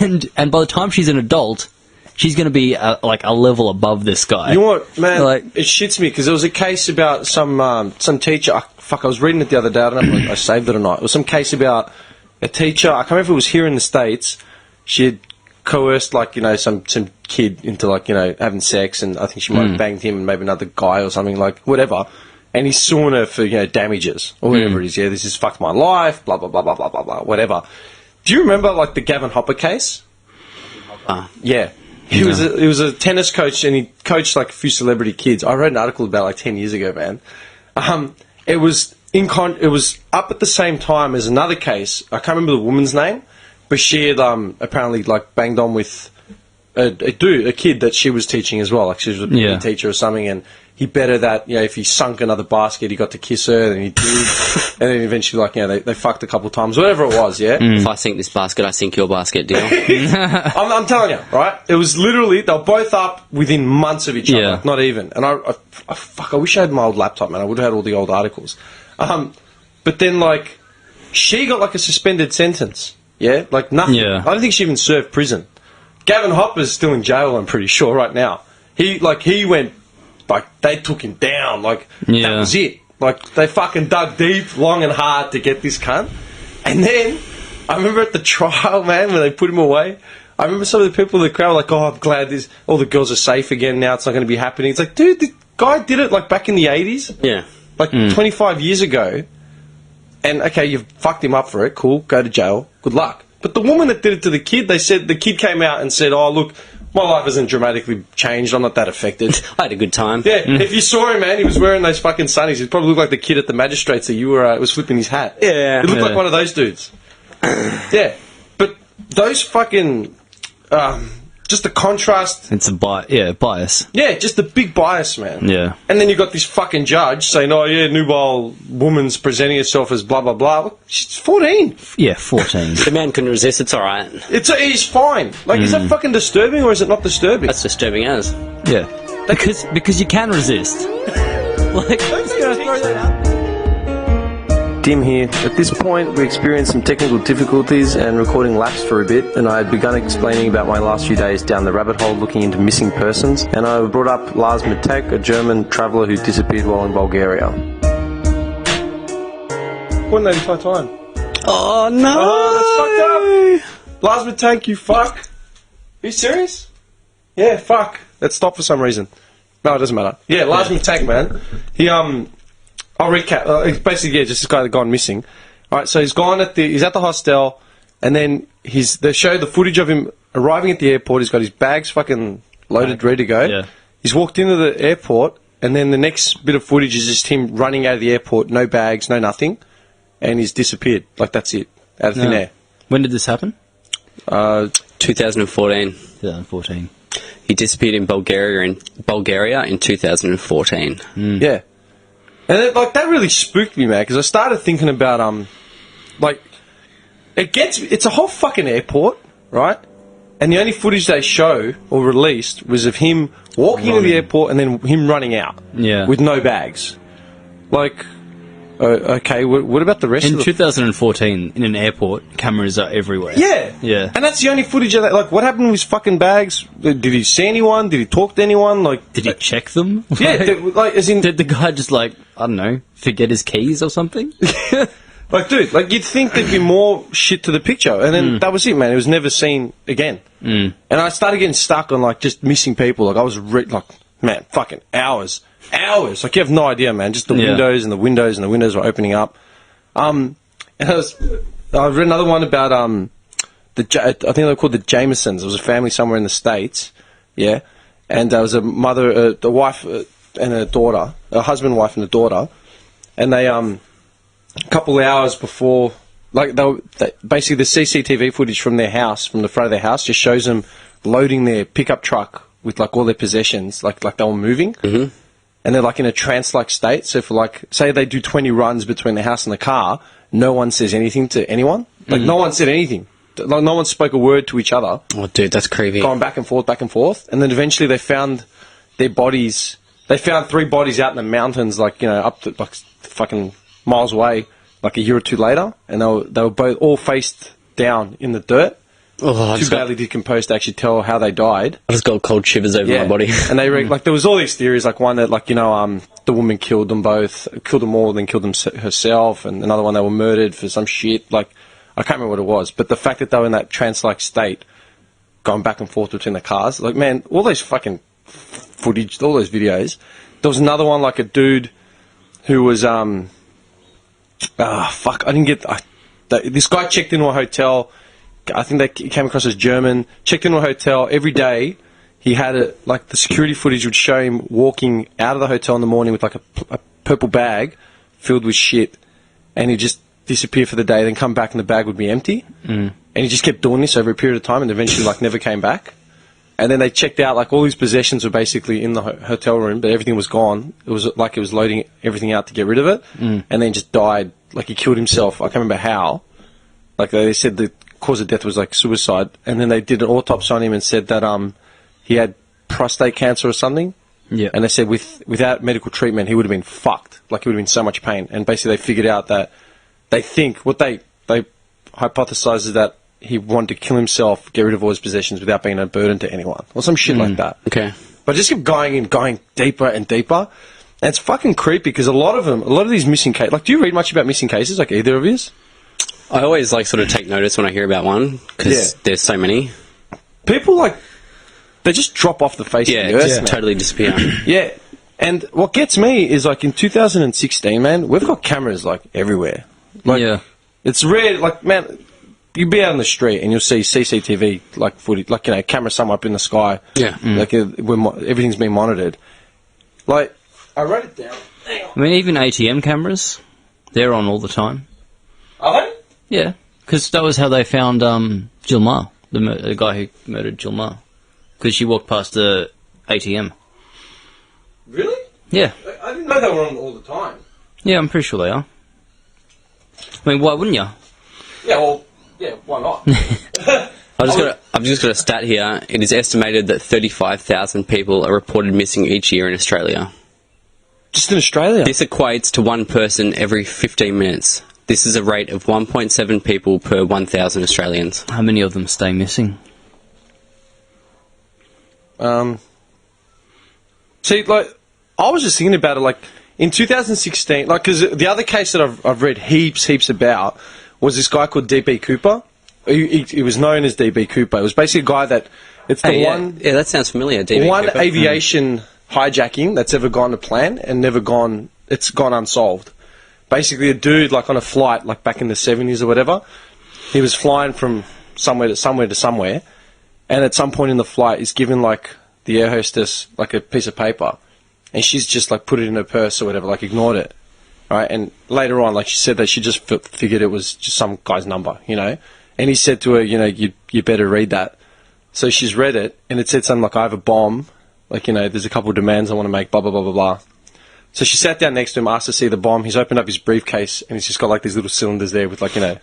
And by the time she's an adult, she's going to be, like, a level above this guy.
You know what, man?
Like-
it shits me because there was a case about some teacher. I was reading it the other day. I don't know if I saved it or not. It was some case about a teacher, I can't remember if it was here in the States, she had coerced, like, you know, some kid into, like, you know, having sex, and I think she might have banged him and maybe another guy or something, like, whatever. And he's suing her for, you know, damages or whatever it is. Yeah, this has fucked my life, blah, blah, blah, blah, blah, blah, blah, whatever. Do you remember, like, the Gavin Hopper case? Yeah. He was a tennis coach, and he coached, like, a few celebrity kids. I wrote an article about, like, 10 years ago, man. It was up at the same time as another case. I can't remember the woman's name, but she had apparently, like, banged on with a kid that she was teaching as well. Like, she was a PE teacher or something, and he bet her that, you know, if he sunk another basket, he got to kiss her, and he did. And then eventually, like, you know, they fucked a couple of times, whatever it was, yeah?
If I sink this basket, I sink your basket, deal.
I'm telling you, right? It was literally, they were both up within months of each other, like, not even. And I wish I had my old laptop, man. I would have had all the old articles. But then, like, she got, like, a suspended sentence, yeah? Like, nothing.
Yeah.
I don't think she even served prison. Gavin Hopper's still in jail, I'm pretty sure, right now. He went, like, they took him down, like, that was it. Like, they fucking dug deep, long and hard to get this cunt. And then, I remember at the trial, man, when they put him away, I remember some of the people in the crowd were like, oh, I'm glad all the girls are safe again now, it's not going to be happening. It's like, dude, the guy did it, like, back in the 80s.
Yeah.
Like, 25 years ago. And, okay, you've fucked him up for it, cool, go to jail, good luck. But the woman that did it to the kid, they said, the kid came out and said, oh, look, my life hasn't dramatically changed. I'm not that affected.
I had a good time.
Yeah, if you saw him, man, he was wearing those fucking sunnies. He probably looked like the kid at the magistrates that you were was flipping his hat.
Yeah.
He looked like one of those dudes. Yeah, but those fucking just the contrast.
It's a bias.
Yeah, just the big bias, man.
Yeah.
And then you got this fucking judge saying, "Oh yeah, nubile woman's presenting herself as blah blah blah." Look, she's 14.
Yeah, 14.
The man couldn't resist, it's alright.
He's fine. Like, is that fucking disturbing or is it not disturbing?
That's disturbing as.
Yeah. Because you can resist. Like, just gonna throw that out.
Dim here. At this point, we experienced some technical difficulties and recording lapsed for a bit, and I had begun explaining about my last few days down the rabbit hole looking into missing persons, and I brought up Lars Matek, a German traveller who disappeared while in Bulgaria.
Wasn't that entire time?
Oh, no!
Oh, that's fucked up! Lars Matek, you fuck! Are you serious? Yeah, fuck. That stopped for some reason. No, it doesn't matter. Yeah, Lars Matek, man. He, I'll recap. It's basically, just this guy that gone missing. Alright, so he's at the hostel, and then they show the footage of him arriving at the airport. He's got his bags fucking loaded, ready to go.
Yeah.
He's walked into the airport, and then the next bit of footage is just him running out of the airport, no bags, no nothing, and he's disappeared. Like, that's it. Out of thin air.
When did this happen?
2014.
2014.
He disappeared in Bulgaria in 2014.
Yeah. And that really spooked me, man, because I started thinking about, it's a whole fucking airport, right? And the only footage they show or released was of him walking into the airport and then him running out.
Yeah.
With no bags. Like, okay, what about the rest of
In
the...
2014, in an airport, cameras are everywhere.
Yeah.
Yeah.
And that's the only footage of that. Like, what happened with his fucking bags? Did he see anyone? Did he talk to anyone? Like,
Did he check them?
Yeah, as in...
Did the guy just, I don't know, forget his keys or something?
Like, dude, you'd think there'd be more shit to the picture. And then that was it, man. It was never seen again. And I started getting stuck on, just missing people. Like, I was, man, fucking hours. Like, you have no idea, man. Just the windows and the windows and the windows were opening up. And I read another one about, I think they were called the Jamesons. It was a family somewhere in the States. Yeah. And there was a mother, a wife and a daughter, a husband, wife and a daughter. And they, a couple of hours before, basically the CCTV footage from their house, from the front of their house, just shows them loading their pickup truck with all their possessions, like they were moving. Mm-hmm. And they're in a trance-like state. So for say they do 20 runs between the house and the car, no one says anything to anyone. No one said anything. No one spoke a word to each other.
Oh, dude, that's creepy.
Going back and forth. And then eventually they found their bodies. They found 3 bodies out in the mountains, up to fucking miles away, a year or two later. And they were both all faced down in the dirt.
Oh,
too badly decomposed to actually tell how they died.
I just got cold shivers over my body.
And they there was all these theories, one that the woman killed them both, killed them all, then killed herself, and another one they were murdered for some shit. I I can't remember what it was, but the fact that they were in that trance-like state, going back and forth between the cars, like, man, all those fucking footage, all those videos. There was another one, like a dude who was, fuck, I didn't get, this guy checked into a hotel, I think he came across as German, checked into a hotel every day. He had like the security footage would show him walking out of the hotel in the morning with like a purple bag filled with shit, and he'd just disappear for the day, then come back and the bag would be empty. And he just kept doing this over a period of time, and eventually like never came back. And then they checked out, like all his possessions were basically in the hotel room, but everything was gone. It was like it was loading everything out to get rid of it, and then just died. Like he killed himself. I can't remember how. Like they said the cause of death was like suicide, and then they did an autopsy on him and said that he had prostate cancer or something.
Yeah.
And they said without medical treatment he would have been fucked. Like he would have been so much pain. And basically they figured out that they think what they hypothesize is that he wanted to kill himself, get rid of all his possessions without being a burden to anyone, or some shit like that.
Okay.
But just keep going deeper and deeper. And it's fucking creepy because a lot of these missing cases. Like, do you read much about missing cases? Like either of you?
I always like sort of take notice when I hear about one because there's so many.
People like they just drop off the face of the earth.
Just totally disappear.
Yeah. And what gets me is like in 2016, man, we've got cameras like everywhere. Like, it's rare. Like, man, you'll be out on the street and you'll see CCTV like footage, like, you know, camera somewhere up in the sky.
Yeah.
Like everything's being monitored. Like, I wrote it down. Hang on.
I mean, even ATM cameras, they're on all the time.
Are they?
Yeah, because that was how they found Jill Ma, the guy who murdered Jill Ma, because she walked past the ATM.
Really?
Yeah.
I didn't know they were on all the time.
Yeah, I'm pretty sure they are. I mean, why wouldn't you?
Yeah, well, yeah, why not?
I've just got a stat here. It is estimated that 35,000 people are reported missing each year in Australia.
Just in Australia?
This equates to one person every 15 minutes. This is a rate of 1.7 people per 1,000 Australians.
How many of them stay missing?
See, like, I was just thinking about it, like, in 2016, like, because the other case that I've read heaps about was this guy called D.B. Cooper. He was known as D.B. Cooper. It was basically a guy that, it's the one...
Yeah, that sounds familiar, D.B.
One
Cooper.
aviation hijacking that's ever gone to plan and it's gone unsolved. Basically, a dude, like, on a flight, like, back in the 70s or whatever, he was flying from somewhere to somewhere, and at some point in the flight, he's given, like, the air hostess, like, a piece of paper, and she's just, like, put it in her purse or whatever, like, ignored it, right? And later on, like, she said that she just figured it was just some guy's number, you know? And he said to her, you know, you better read that. So she's read it, and it said something like, I have a bomb, like, you know, there's a couple of demands I want to make, blah, blah, blah, blah, blah. So she sat down next to him, asked to see the bomb. He's opened up his briefcase, and he's just got, like, these little cylinders there with, like, you know,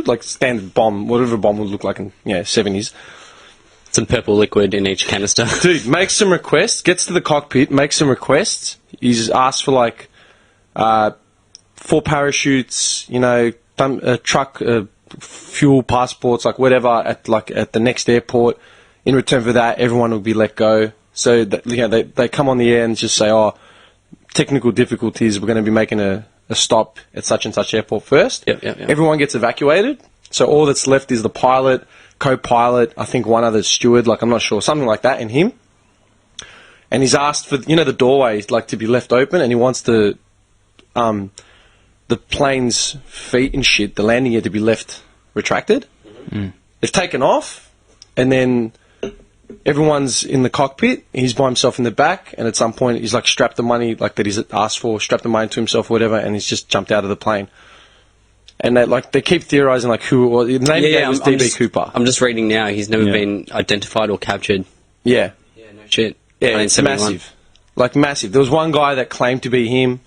like standard bomb, whatever a bomb would look like in, you know, 70s.
Some purple liquid in each canister.
Dude, makes some requests, gets to the cockpit, makes some requests. He's asked for, like, 4 parachutes, you know, a truck, fuel, passports, like, whatever, at the next airport. In return for that, everyone will be let go. So, you know, they come on the air and just say, oh, technical difficulties, we're going to be making a stop at such and such airport first.
Yep.
Everyone gets evacuated. So all that's left is the pilot, co-pilot, I think one other steward, like, I'm not sure, something like that, and him. And he's asked for, you know, the doorway, like, to be left open, and he wants the plane's feet and shit, the landing gear, to be left retracted. They've taken off, and then everyone's in the cockpit, he's by himself in the back, and at some point he's, like, strapped the money, like, that he's asked for, strapped the money to himself or whatever, and he's just jumped out of the plane. And they keep theorising, like, who it was. The name of it was D.B. Cooper.
I'm just reading now, he's never been identified or captured.
Yeah.
Yeah, no shit.
Yeah, it's
1971.
massive. Like, massive. There was one guy that claimed to be him,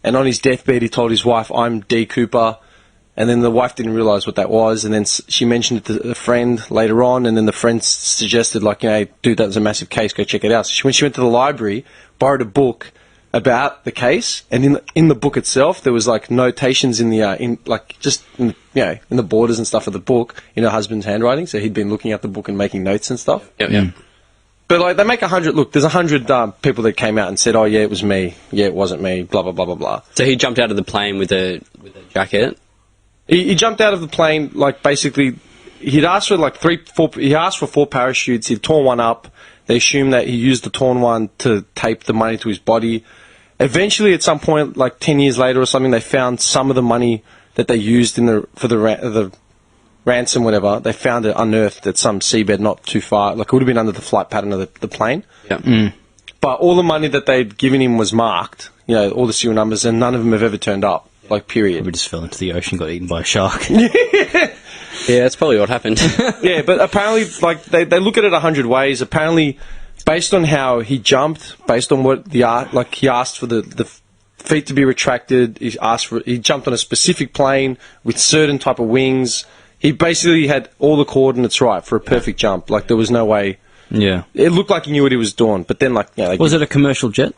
and on his deathbed he told his wife, I'm D. Cooper, and then the wife didn't realise what that was, and then she mentioned it to a friend later on, and then the friend suggested, like, you know, hey, dude, that was a massive case, go check it out. So when she went to the library, borrowed a book about the case, and in the book itself there was, like, notations in the in the borders and stuff of the book in her husband's handwriting, so he'd been looking at the book and making notes and stuff.
Yep.
But, like, they make 100... Look, there's 100 people that came out and said, oh, yeah, it was me. Yeah, it wasn't me. Blah, blah, blah, blah, blah.
So he jumped out of the plane with a jacket?
He jumped out of the plane, like, basically, he'd asked for, like, he asked for 4 parachutes, he'd torn one up. They assumed that he used the torn one to tape the money to his body. Eventually, at some point, like 10 years later or something, they found some of the money that they used for the ransom, whatever. They found it unearthed at some seabed not too far. Like, it would have been under the flight pattern of the plane.
Yeah.
But all the money that they'd given him was marked, you know, all the serial numbers, and none of them have ever turned up. Like, period.
We just fell into the ocean, got eaten by a shark.
Yeah, that's probably what happened.
Yeah, but apparently, like, they look at it 100 ways. Apparently, based on how he jumped, based on what he asked for the feet to be retracted, he jumped on a specific plane with certain type of wings. He basically had all the coordinates right for a perfect jump. Like, there was no way.
Yeah.
It looked like he knew what he was doing, but then, like, yeah.
Was it a commercial jet?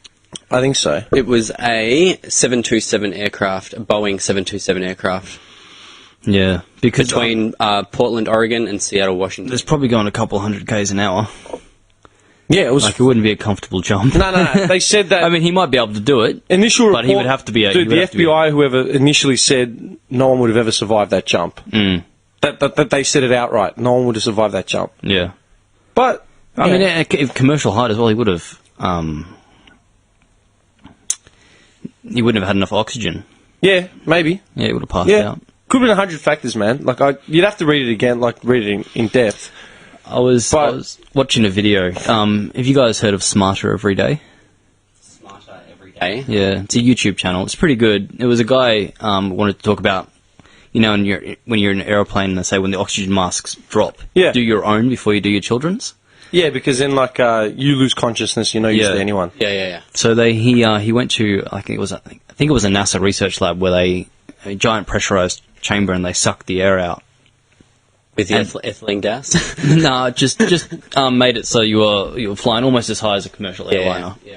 I think so.
It was a 727 aircraft, a Boeing 727 aircraft.
Yeah, because
Between Portland, Oregon and Seattle, Washington.
it's probably going a couple 100 k's an hour.
Yeah, it was.
Like, it wouldn't be a comfortable jump.
No. They said that.
I mean, he might be able to do it.
Initial report,
but he would have to be a...
Dude,
he
the
would have to be
FBI, whoever initially said no one would have ever survived that jump. That they said it outright. No one would have survived that jump.
Yeah.
But
I mean, if commercial height as well, he would have... he wouldn't have had enough oxygen.
yeah, maybe.
Yeah, he would have passed
Yeah,
out.
could have been 100 factors, man. Like, you'd have to read it again, like read it in depth.
I was watching a video. Have you guys heard of Smarter Every Day?
Smarter every day.
Yeah, it's a YouTube channel. It's pretty good. It was a guy wanted to talk about, you know, when you're in an aeroplane, and they say when the oxygen masks drop,
Yeah.
do your own before you do your children's.
Yeah, because then, like, you lose consciousness, you're no use
Yeah.
to anyone.
Yeah.
So he went to I think it was a NASA research lab where a giant pressurized chamber, and they sucked the air out.
With the ethylene gas.
No, just made it so you were flying almost as high as a commercial airliner.
Yeah.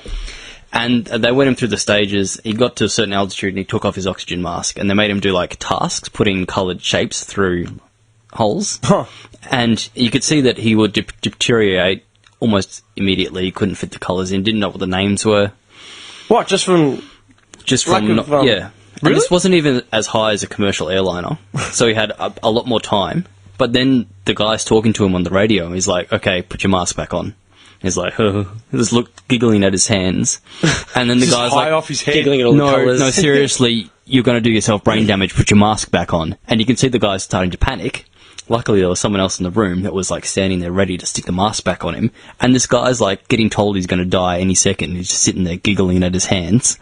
And they went him through the stages. He got to a certain altitude and he took off his oxygen mask, and they made him do like tasks, putting coloured shapes through holes.
Huh.
And you could see that he would deteriorate almost immediately. He couldn't fit the colours in, didn't know what the names were.
What, just from... Lack of,
yeah. And this wasn't even as high as a commercial airliner, so he had a lot more time. But then the guy's talking to him on the radio, and he's like, okay, put your mask back on. He's like, just giggling at his hands. And then the
Just
guy's
high
like,
off his head.
Giggling at all the
no,
colours.
no, seriously, you're going to do yourself brain damage, put your mask back on. And you can see the guy starting to panic. Luckily, there was someone else in the room that was like standing there ready to stick the mask back on him. And this guy's like getting told he's going to die any second. He's just sitting there giggling at his hands.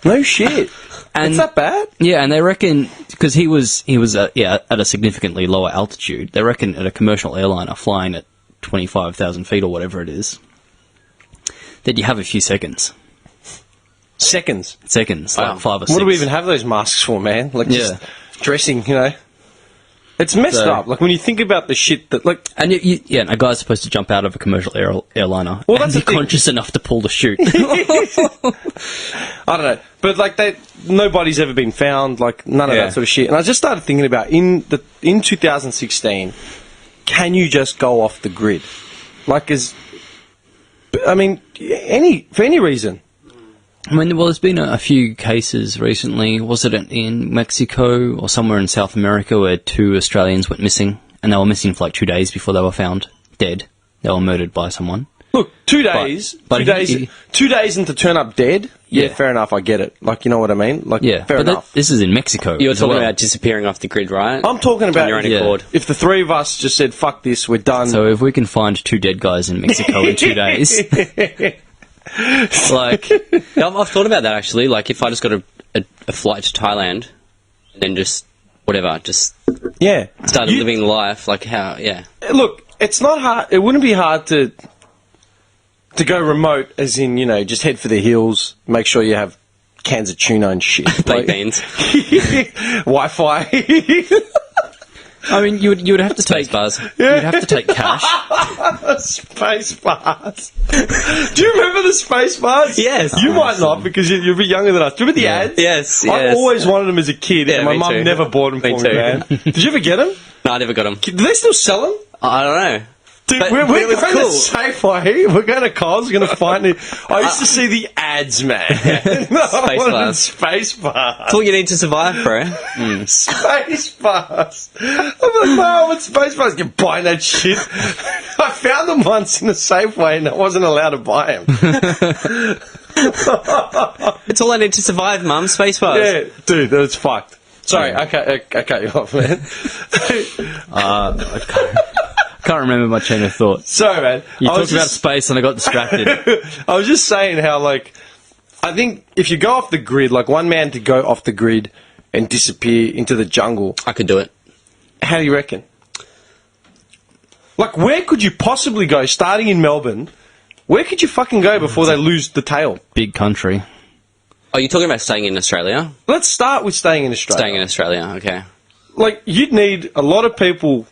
No shit.
And
It's that bad?
yeah, and they reckon, because he was at a significantly lower altitude, they reckon at a commercial airliner flying at 25,000 feet or whatever it is, that you have a few seconds.
Seconds.
Like 5 or 6.
What do we even have those masks for, man? Like, just dressing, you know? It's messed
So-
up. Like, when you think about the shit that, like...
And a guy's supposed to jump out of a commercial airliner
Well,
and
that's
be
the thing.
conscious enough to pull the chute.
I don't know. But, like, nobody's ever been found, like, none of
Yeah.
that sort of shit. And I just started thinking about, in 2016, can you just go off the grid? Like, for any reason.
I mean, well, there's been a few cases recently. Was it in Mexico or somewhere in South America where 2 Australians went missing, and they were missing for like 2 days before they were found dead? They were murdered by someone.
Look, 2 days,
but
2 days, 2 days and to turn up dead. Yeah,
Yeah.
fair enough. I get it. Like, you know what I mean? Like,
Yeah,
fair
but
enough.
this is in Mexico.
You were
as
talking
well.
about disappearing off the grid, right?
I'm talking about
On your own
Yeah.
accord.
if the 3 of us just said, "Fuck this, we're done."
So if we can find 2 dead guys in Mexico in 2 days, like,
Yeah, I've thought about that actually. Like, if I just got a flight to Thailand, and then just
yeah,
started
You-
living life, like how? Yeah,
Look, it's not hard. It wouldn't be hard to go remote, as in, you know, just head for the hills. Make sure you have cans of tuna and shit.
baked beans.
Wi-Fi.
I mean, you would have to take
bars.
You'd have to take cash.
Space bars. Do you remember the space bars?
Yes.
You might not, because you're a bit younger than us. Do you remember the ads?
Yes,
I
yes.
always wanted them as a kid,
Yeah,
and my
me
mum
too.
never bought them
Me
for me,
too.
man. Did you ever get them?
No, I never got them.
Do they still sell them?
I don't know.
Dude,
But-
we're
but it was
going
cool.
to Safeway. We're going to Coles. We're going to find it. I used to see the ads, man. I wanted
bars.
Space bars.
That's all you need to survive, bro.
Space bars. I'm like, wow, what's Space bars? You're buying that shit. I found them once in a Safeway and I wasn't allowed to buy them.
It's all I need to survive, Mum. Space bars.
Yeah, dude, that's fucked. Sorry, I cut you off, man.
I can't remember my chain of thought.
Sorry, man.
You
I was
talked about
just-
space and I got distracted.
I was just saying how, like, I think if you go off the grid, like one man to go off the grid and disappear into the jungle,
I could do it.
how do you reckon? Like, where could you possibly go, starting in Melbourne? Where could you fucking go before they lose the tail?
Big country.
Oh, you're talking about staying in Australia?
Let's start with staying in Australia.
Staying in Australia, okay.
Like, you'd need a lot of people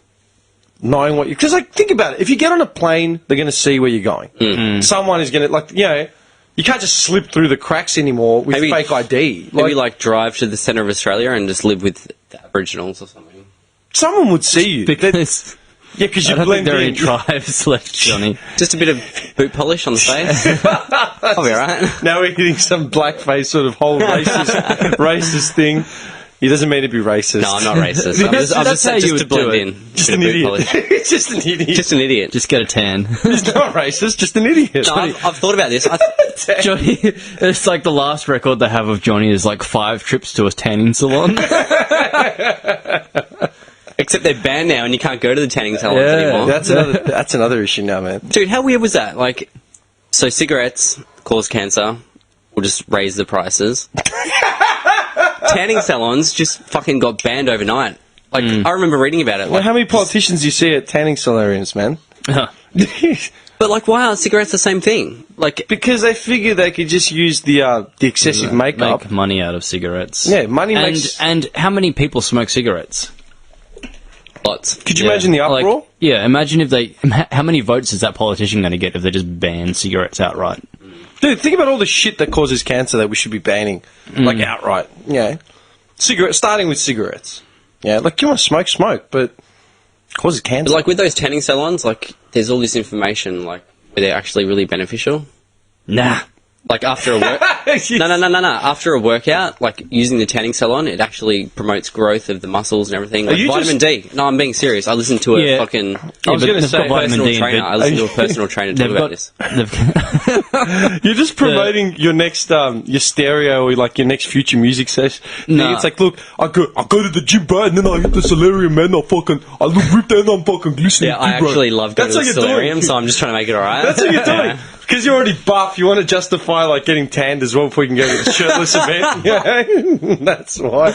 knowing what you... Because, like, think about it. If you get on a plane, they're going to see where you're going. Someone is going to, like, you know... You can't just slip through the cracks anymore with
Maybe-
fake ID.
Maybe, like, drive to the centre of Australia and just live with the Aboriginals or something.
Someone would see you.
Because
Yeah, because
I
you
don't think
blend
there are any
in.
tribes left, Johnny.
Just a bit of boot polish on the face. I'll be alright.
Now we're hitting some blackface sort of whole racist thing. He doesn't mean to be racist.
No, I'm not racist. I'm just
That's how you
just to
would do
blend
it.
in.
Just
Bit
an
of boot
idiot.
polish.
Just an idiot.
Just an idiot.
Just get a tan.
He's not racist, just an idiot.
No, I've thought about this.
Johnny, it's like the last record they have of Johnny is like 5 trips to a tanning salon.
Except they're banned now and you can't go to the tanning salons anymore.
That's another issue now, man.
Dude, how weird was that? Like, so cigarettes cause cancer. We'll just raise the prices. Tanning salons just fucking got banned overnight. Like, I remember reading about it.
Well,
Like,
how many politicians do you see at tanning solariums, man?
but like, why aren't cigarettes the same thing? Like,
Because they figure they could just use the excessive makeup.
Make money out of cigarettes.
Yeah, money makes...
And how many people smoke cigarettes?
lots.
Could you imagine the uproar?
Like, yeah, imagine if they... How many votes is that politician going to get if they just ban cigarettes outright?
Dude, think about all the shit that causes cancer that we should be banning. Like, outright. Yeah. Starting with cigarettes. Yeah, like, you want to smoke, but causes cancer.
But like, with those tanning salons, like, there's all this information, like, where they're actually really beneficial.
Nah.
Like, after a work... No. After a workout, like, using the tanning salon, it actually promotes growth of the muscles and everything. Like,
you
vitamin D. No, I'm being serious. I listened to a
Yeah.
fucking...
I was going to say,
personal trainer. I listened to a personal trainer talk about this.
you're just promoting your next, your stereo or like your next future music session.
Nah.
It's like, look, I go to the gym, bro, and then I hit the solarium, man. I look ripped and I'm fucking glistening.
Yeah, I
good, bro.
actually love going
That's
to the
what you're doing.
solarium, so I'm just trying to make it alright.
That's what you're doing.
Yeah.
Because you're already buff, you want to justify like getting tanned as well before you can go to the shirtless event. Yeah, that's why.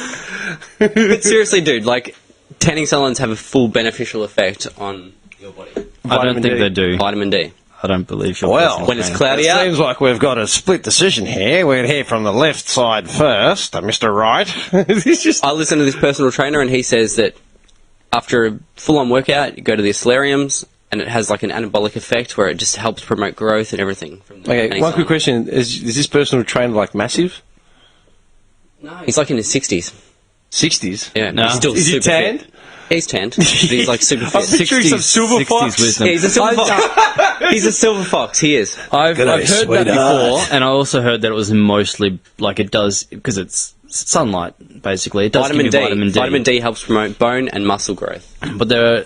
But seriously, dude, like, tanning salons have a full beneficial effect on your body.
I don't think
D.
they do.
Vitamin D.
I don't believe your
Well,
personal
When it's
trainer.
cloudy
It
out,
seems like we've got a split decision here. We'll hear from the left side first, Mr. Wright.
It's just
I listen to this personal trainer and he says that after a full-on workout, you go to the solariums and it has like an anabolic effect where it just helps promote growth and everything. From the
okay.
tanning
One quick
salon.
question: is this personal trainer like massive?
No, he's like in his 60s.
60s.
Yeah,
No.
he's still
Is he
super
tanned?
fit. He's tanned. But he's like super
I'm
fit.
picturing some
60s
silver fox.
wisdom.
Yeah, he's a silver fox. He's a silver fox. He is.
I've heard that
sweetheart.
before, and I also heard that it was mostly like it does because it's sunlight basically. It does
Vitamin
give
D.
you vitamin D.
Vitamin D helps promote bone and muscle growth.
But there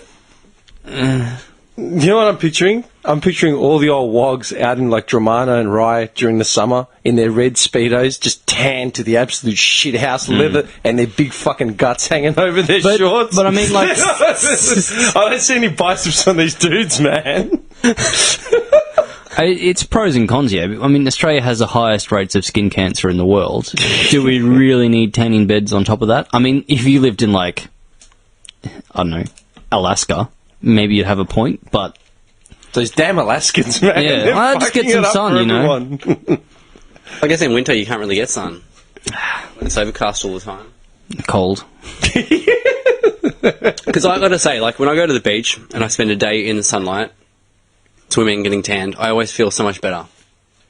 You know what I'm picturing? I'm picturing all the old wogs out in like Dramana and Rye during the summer in their red speedos, just tanned to the absolute shit house leather, and their big fucking guts hanging over their shorts.
but I mean, like-
I don't see any biceps on these dudes, man.
it's pros and cons. Yeah, I mean, Australia has the highest rates of skin cancer in the world. Do we really need tanning beds on top of that? I mean, if you lived in like, I don't know, Alaska, maybe you'd have a point, but
Those damn Alaskans, man.
Yeah,
They're
well, just get
fucking
some
it up
sun,
for
you know.
everyone.
I guess in winter you can't really get sun. When it's overcast all the time.
cold.
Because I gotta say, like, when I go to the beach and I spend a day in the sunlight, swimming, getting tanned, I always feel so much better.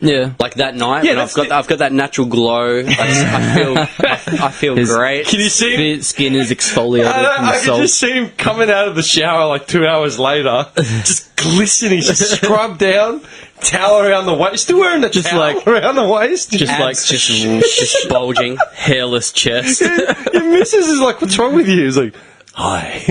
Yeah.
Like that night,
Yeah,
when I've got that natural glow. I feel
His-
great.
Can you see him?
The skin is exfoliated from the
I can
salt.
just see him coming out of the shower like 2 hours later, just glistening, just scrubbed down, towel around the waist, still wearing the
Just
towel
like-
around the waist.
Just
Abs
like
just bulging.
hairless chest.
Your missus is like, "What's wrong with you?" He's like, "Hi,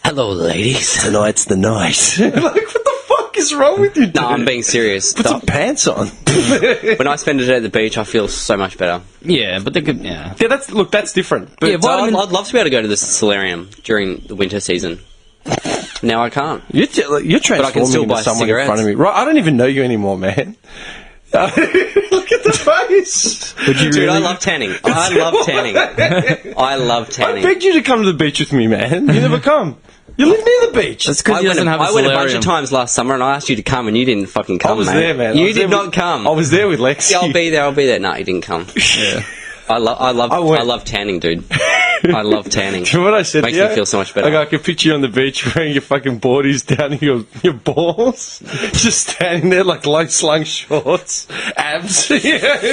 Hello, ladies.
tonight's the night." Like, what the fuck is wrong with you, dude?
No, I'm being serious.
Put some pants on.
When I spend a day at the beach, I feel so much better.
Yeah, but they could. Yeah.
Yeah, that's different. But
Yeah, vitamin-
I'd love to be able to go to the solarium during the winter season. Now I can't.
you're transforming
I can still
into
buy
someone
cigarettes.
in front of me. Right, I don't even know you anymore, man. Look at the face.
Dude, I love tanning. I love tanning. I love
I
tanning.
begged you to come to the beach with me, man. You never come. You live near the beach.
That's because
I
he
went,
doesn't have a
I went a bunch
solarium.
of times last summer, and I asked you to come, and you didn't fucking come.
I was
mate.
there, man. I
You
was there
did not
with-
come.
I was there with Lexi.
Yeah, I'll be there. I'll be there. No, you didn't come.
Yeah.
I
went.
love tanning, dude. I love tanning.
Do you know what I said
Makes
to you?
me feel so much better.
Like, I can picture you on the beach wearing your fucking boardies down to your balls, just standing there like low slung shorts, abs,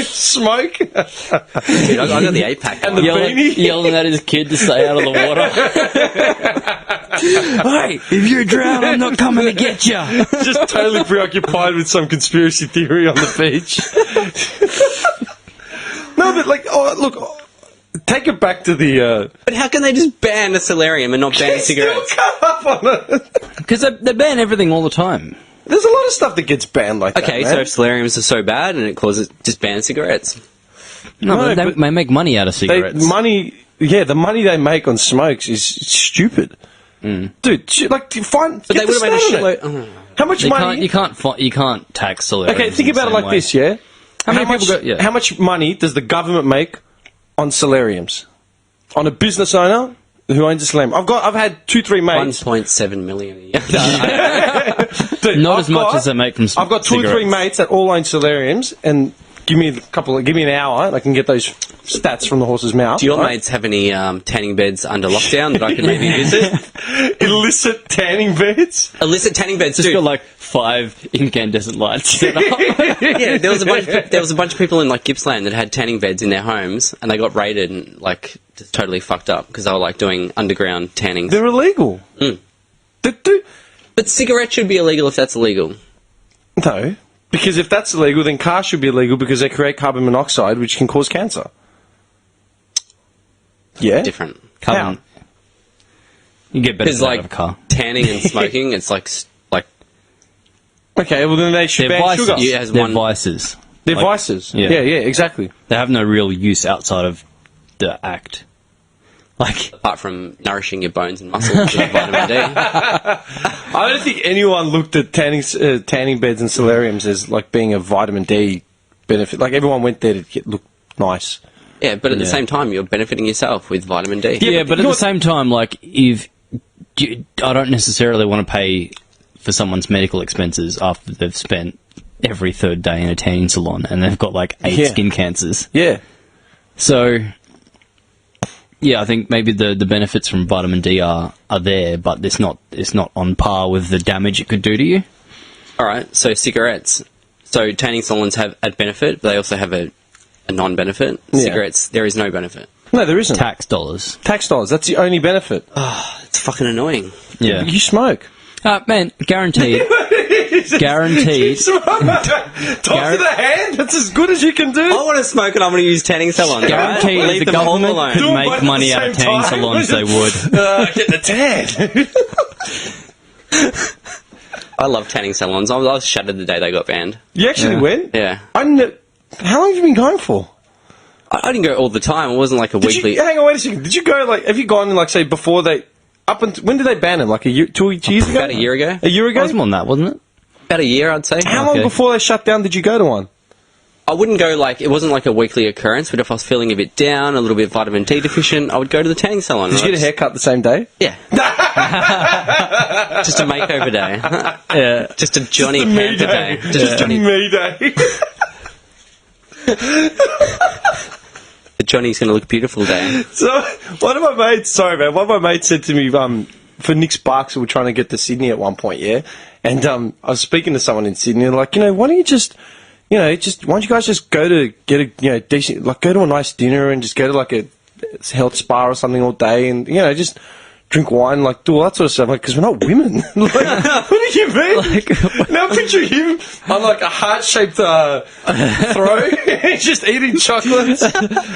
smoke,
Dude, I got the 8-pack.
and the beanie.
Yelling at his kid to stay out of the water. Hey, if you're drowned, I'm not coming to get you.
Just totally preoccupied with some conspiracy theory on the beach. No, but like, look, take it back to the.
But how can they just ban a solarium and not ban cigarettes?
Still come up on it.
Because they ban everything all the time.
There's a lot of stuff that gets banned like
Okay,
that.
so
man.
if solariums are so bad and it causes just ban cigarettes.
No,
No,
but
but
they make money out of cigarettes.
the money they make on smokes is stupid. Dude, like, find.
But
get
they
the
would have made a
stat on it.
shitload.
How much money?
You can't tax solariums.
Okay, think
in the
about it
same
like
way.
this, yeah?
How many
much,
people go- yeah.
How much money does the government make on solariums? On a business owner who owns a solarium? I've had 2-3 mates.
1.7 million a year.
Dude,
Not
I've
as much as they make from
I've got 2 or 3
cigarettes.
mates that all own solariums, and give me an hour, and I can get those stats from the horse's mouth.
Do your
right?
mates have any tanning beds under lockdown that I can maybe visit?
Illicit tanning beds?
Illicit tanning beds,
Just
dude.
got like 5 incandescent lights set up.
Yeah, there was a bunch of people in like Gippsland that had tanning beds in their homes, and they got raided and like just totally fucked up because they were like doing underground tannings.
They're illegal.
But cigarettes should be illegal if that's illegal.
No, because if that's illegal, then cars should be illegal because they create carbon monoxide, which can cause cancer. Yeah,
Different.
Carbon. You get better
Because
out
like
of a car.
tanning and smoking, it's like
Okay, well then they should
They're
ban
vices.
sugar.
Yeah, it has
They're
one-
vices.
They're
Like-
vices.
Yeah.
Yeah, exactly.
They have no real use outside of the act. Like,
apart from nourishing your bones and muscles with vitamin D.
I don't think anyone looked at tanning beds and solariums as like being a vitamin D benefit. Like everyone went there to look nice.
Yeah, but at the
Yeah.
same time, you're benefiting yourself with vitamin D.
yeah, but
you
at
know
the
what-
same time, like, I don't necessarily want to pay for someone's medical expenses after they've spent every third day in a tanning salon and they've got like 8
Yeah.
skin cancers.
Yeah.
So, yeah, I think maybe the benefits from vitamin D are there, but it's not on par with the damage it could do to you.
All right, so cigarettes. So tanning salons have a benefit, but they also have a non-benefit.
Yeah.
Cigarettes, there is no benefit.
No, there isn't.
Tax dollars.
Tax dollars. That's the only benefit.
It's fucking annoying.
Yeah.
You smoke.
Man, guaranteed. Guaranteed.
Talk to the hand. That's as good as you can do.
I want to smoke and I'm going to use tanning salons.
Guaranteed
right?
if
Leave
the
them all
government
alone.
could
Do 'em
make
both at the
money out of
same
tanning
time.
salons, they would.
Get the tan.
I love tanning salons. I was shattered the day they got banned.
You actually went?
Yeah.
How long have you been going for?
I didn't go all the time. It wasn't like a weekly.
Hang on, wait a second. Did you go, like, have you gone, like, say, before they... when did they ban them? Like a year, 2 years ago?
About a year ago.
A year ago?
It was more than that, wasn't it?
About a year, I'd say.
How long
Okay.
before they shut down did you go to one?
I wouldn't go like, it wasn't like a weekly occurrence, but if I was feeling a bit down, a little bit vitamin D deficient, I would go to the tanning salon.
Did you get a haircut the same day?
Yeah. Just a makeover day.
Yeah.
Just a Johnny
Me
Panther day. Just a Johnny.
Me day.
The Johnny's going to look beautiful day.
So, one of my mates said to me, for for Nick Sparks, we were trying to get to Sydney at one point, yeah? And I was speaking to someone in Sydney, and like, why don't you just, why don't you guys just go to get a, decent, like, go to a nice dinner and just go to, like, a health spa or something all day and, just drink wine, like, do all that sort of stuff, like, because we're not women. Like, what do you mean? Like, now picture him on, like, a heart-shaped throw, just eating chocolates.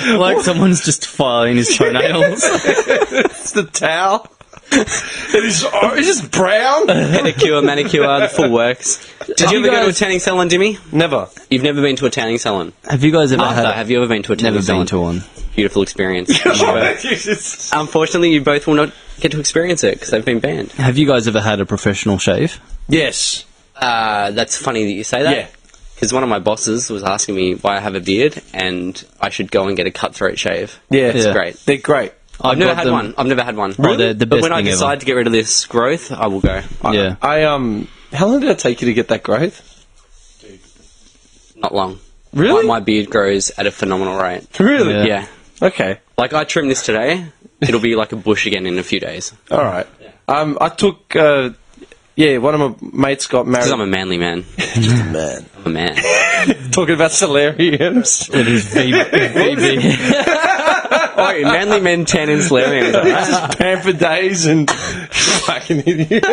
Like someone's just filing his toenails.
It's the towel. It's just brown.
Pedicure, manicure, the full works. Did you ever go to a tanning salon, Jimmy?
Never.
You've never been to a tanning salon?
Have you guys ever
Have you ever been to a tanning
Never
salon?
been to one.
Beautiful experience. Unfortunately, you both will not get to experience it because they've been banned.
Have you guys ever had a professional shave?
Yes.
That's funny that you say that.
Yeah.
Because one of my bosses was asking me why I have a beard and I should go and get a cutthroat shave.
Yeah.
It's
Yeah.
great.
They're great.
I've never
got
had
them-
one. I've never had one.
Oh, they're the
But
best
when I
thing
decide
ever.
to get rid of this growth, I will go.
Yeah.
How long did it take you to get that growth?
Not long.
Really?
My beard grows at a phenomenal rate.
Really?
Yeah.
Yeah.
Okay.
Like, I trim this today, it'll be like a bush again in a few days.
All right. I took, one of my mates got married.
Because I'm a manly man.
Man.
I'm a man.
Talking about solariums.
It is VB.
Oh, manly men tan in solariums. Right?
Pamper days and fucking idiot.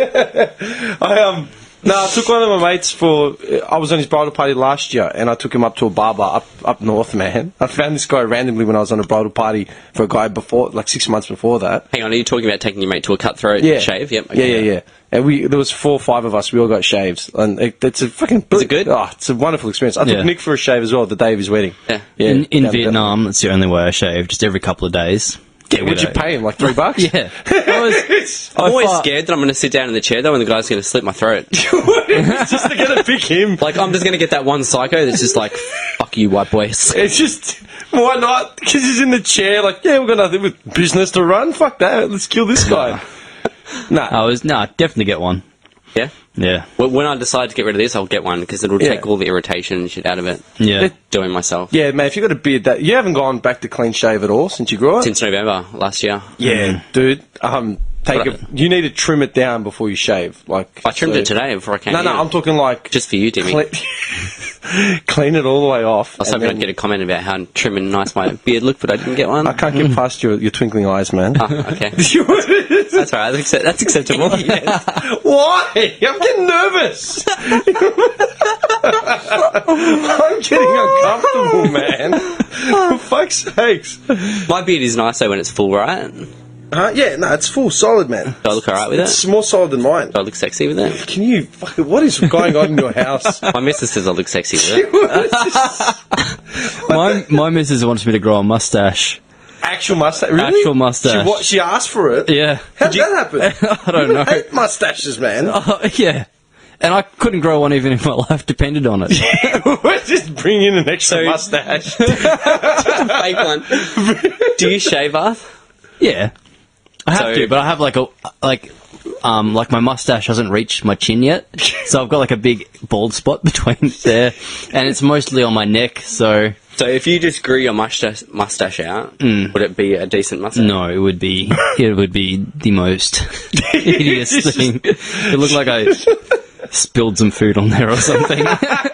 I took one of my mates I was on his bridal party last year and I took him up to a barber up north, man. I found this guy randomly when I was on a bridal party for a guy before, like 6 months before that.
Hang on, are you talking about taking your mate to a cutthroat
Yeah.
shave? Yep. Okay.
Yeah. And there was 4 or 5 of us, we all got shaves. And it's a fucking...
Was it good?
Oh, it's a wonderful experience. I
Yeah.
took Nick for a shave as well the day of his wedding.
Yeah.
In
down-
Vietnam, that's the only way I shave, just every couple of days.
Yeah, would you pay him, like $3?
Yeah.
I'm always scared that I'm going to sit down in the chair though and the guy's going to slit my throat.
Just to get a pick him.
Like, I'm just going to get that one psycho that's just like, fuck you, white boys.
It's just, why not? Because he's in the chair, like, yeah, we've got nothing with business to run. Fuck that. Let's kill this guy.
Definitely get one.
Yeah?
Yeah.
When I decide to get rid of this, I'll get one because it'll take all the irritation and shit out of it.
Yeah.
Doing myself.
Yeah, man, if you've got a beard that... You haven't gone back to clean shave at all since you grew up?
Since November last year.
Yeah, dude. You need to trim it down before you shave. Like
I trimmed it today before I came
No,
here.
I'm talking like...
Just for you, Timmy.
Clean it all the way off.
I was hoping I'd get a comment about how trim and nice my beard looked, but I didn't get one.
I can't get past your twinkling eyes, man.
Oh, okay. That's all right. That's acceptable.
Why? I'm getting nervous. I'm getting uncomfortable, man. For fuck's sakes.
My beard is nice though when it's full, right?
Yeah, no, it's full solid, man.
Do I look alright with
It's
it?
more solid than mine.
Do I look sexy with it?
Can you fucking... What is going on in your house?
My missus says I look sexy with it.
My missus wants me to grow a mustache.
Actual mustache? Really?
Actual mustache.
She asked for it?
Yeah.
How did that happen?
I don't know.
I hate mustaches, man.
Yeah. And I couldn't grow one even if my life depended on it.
Just bring in an extra mustache.
Fake one. Do you shave, Arth?
Yeah. I have
So-
to, but I have like my mustache hasn't reached my chin yet, so I've got like a big bald spot between there, and it's mostly on my neck. So
So if you just grew your mustache out, would it be a decent mustache?
no, it would be the most hideous thing. It looked like I spilled some food on there or something.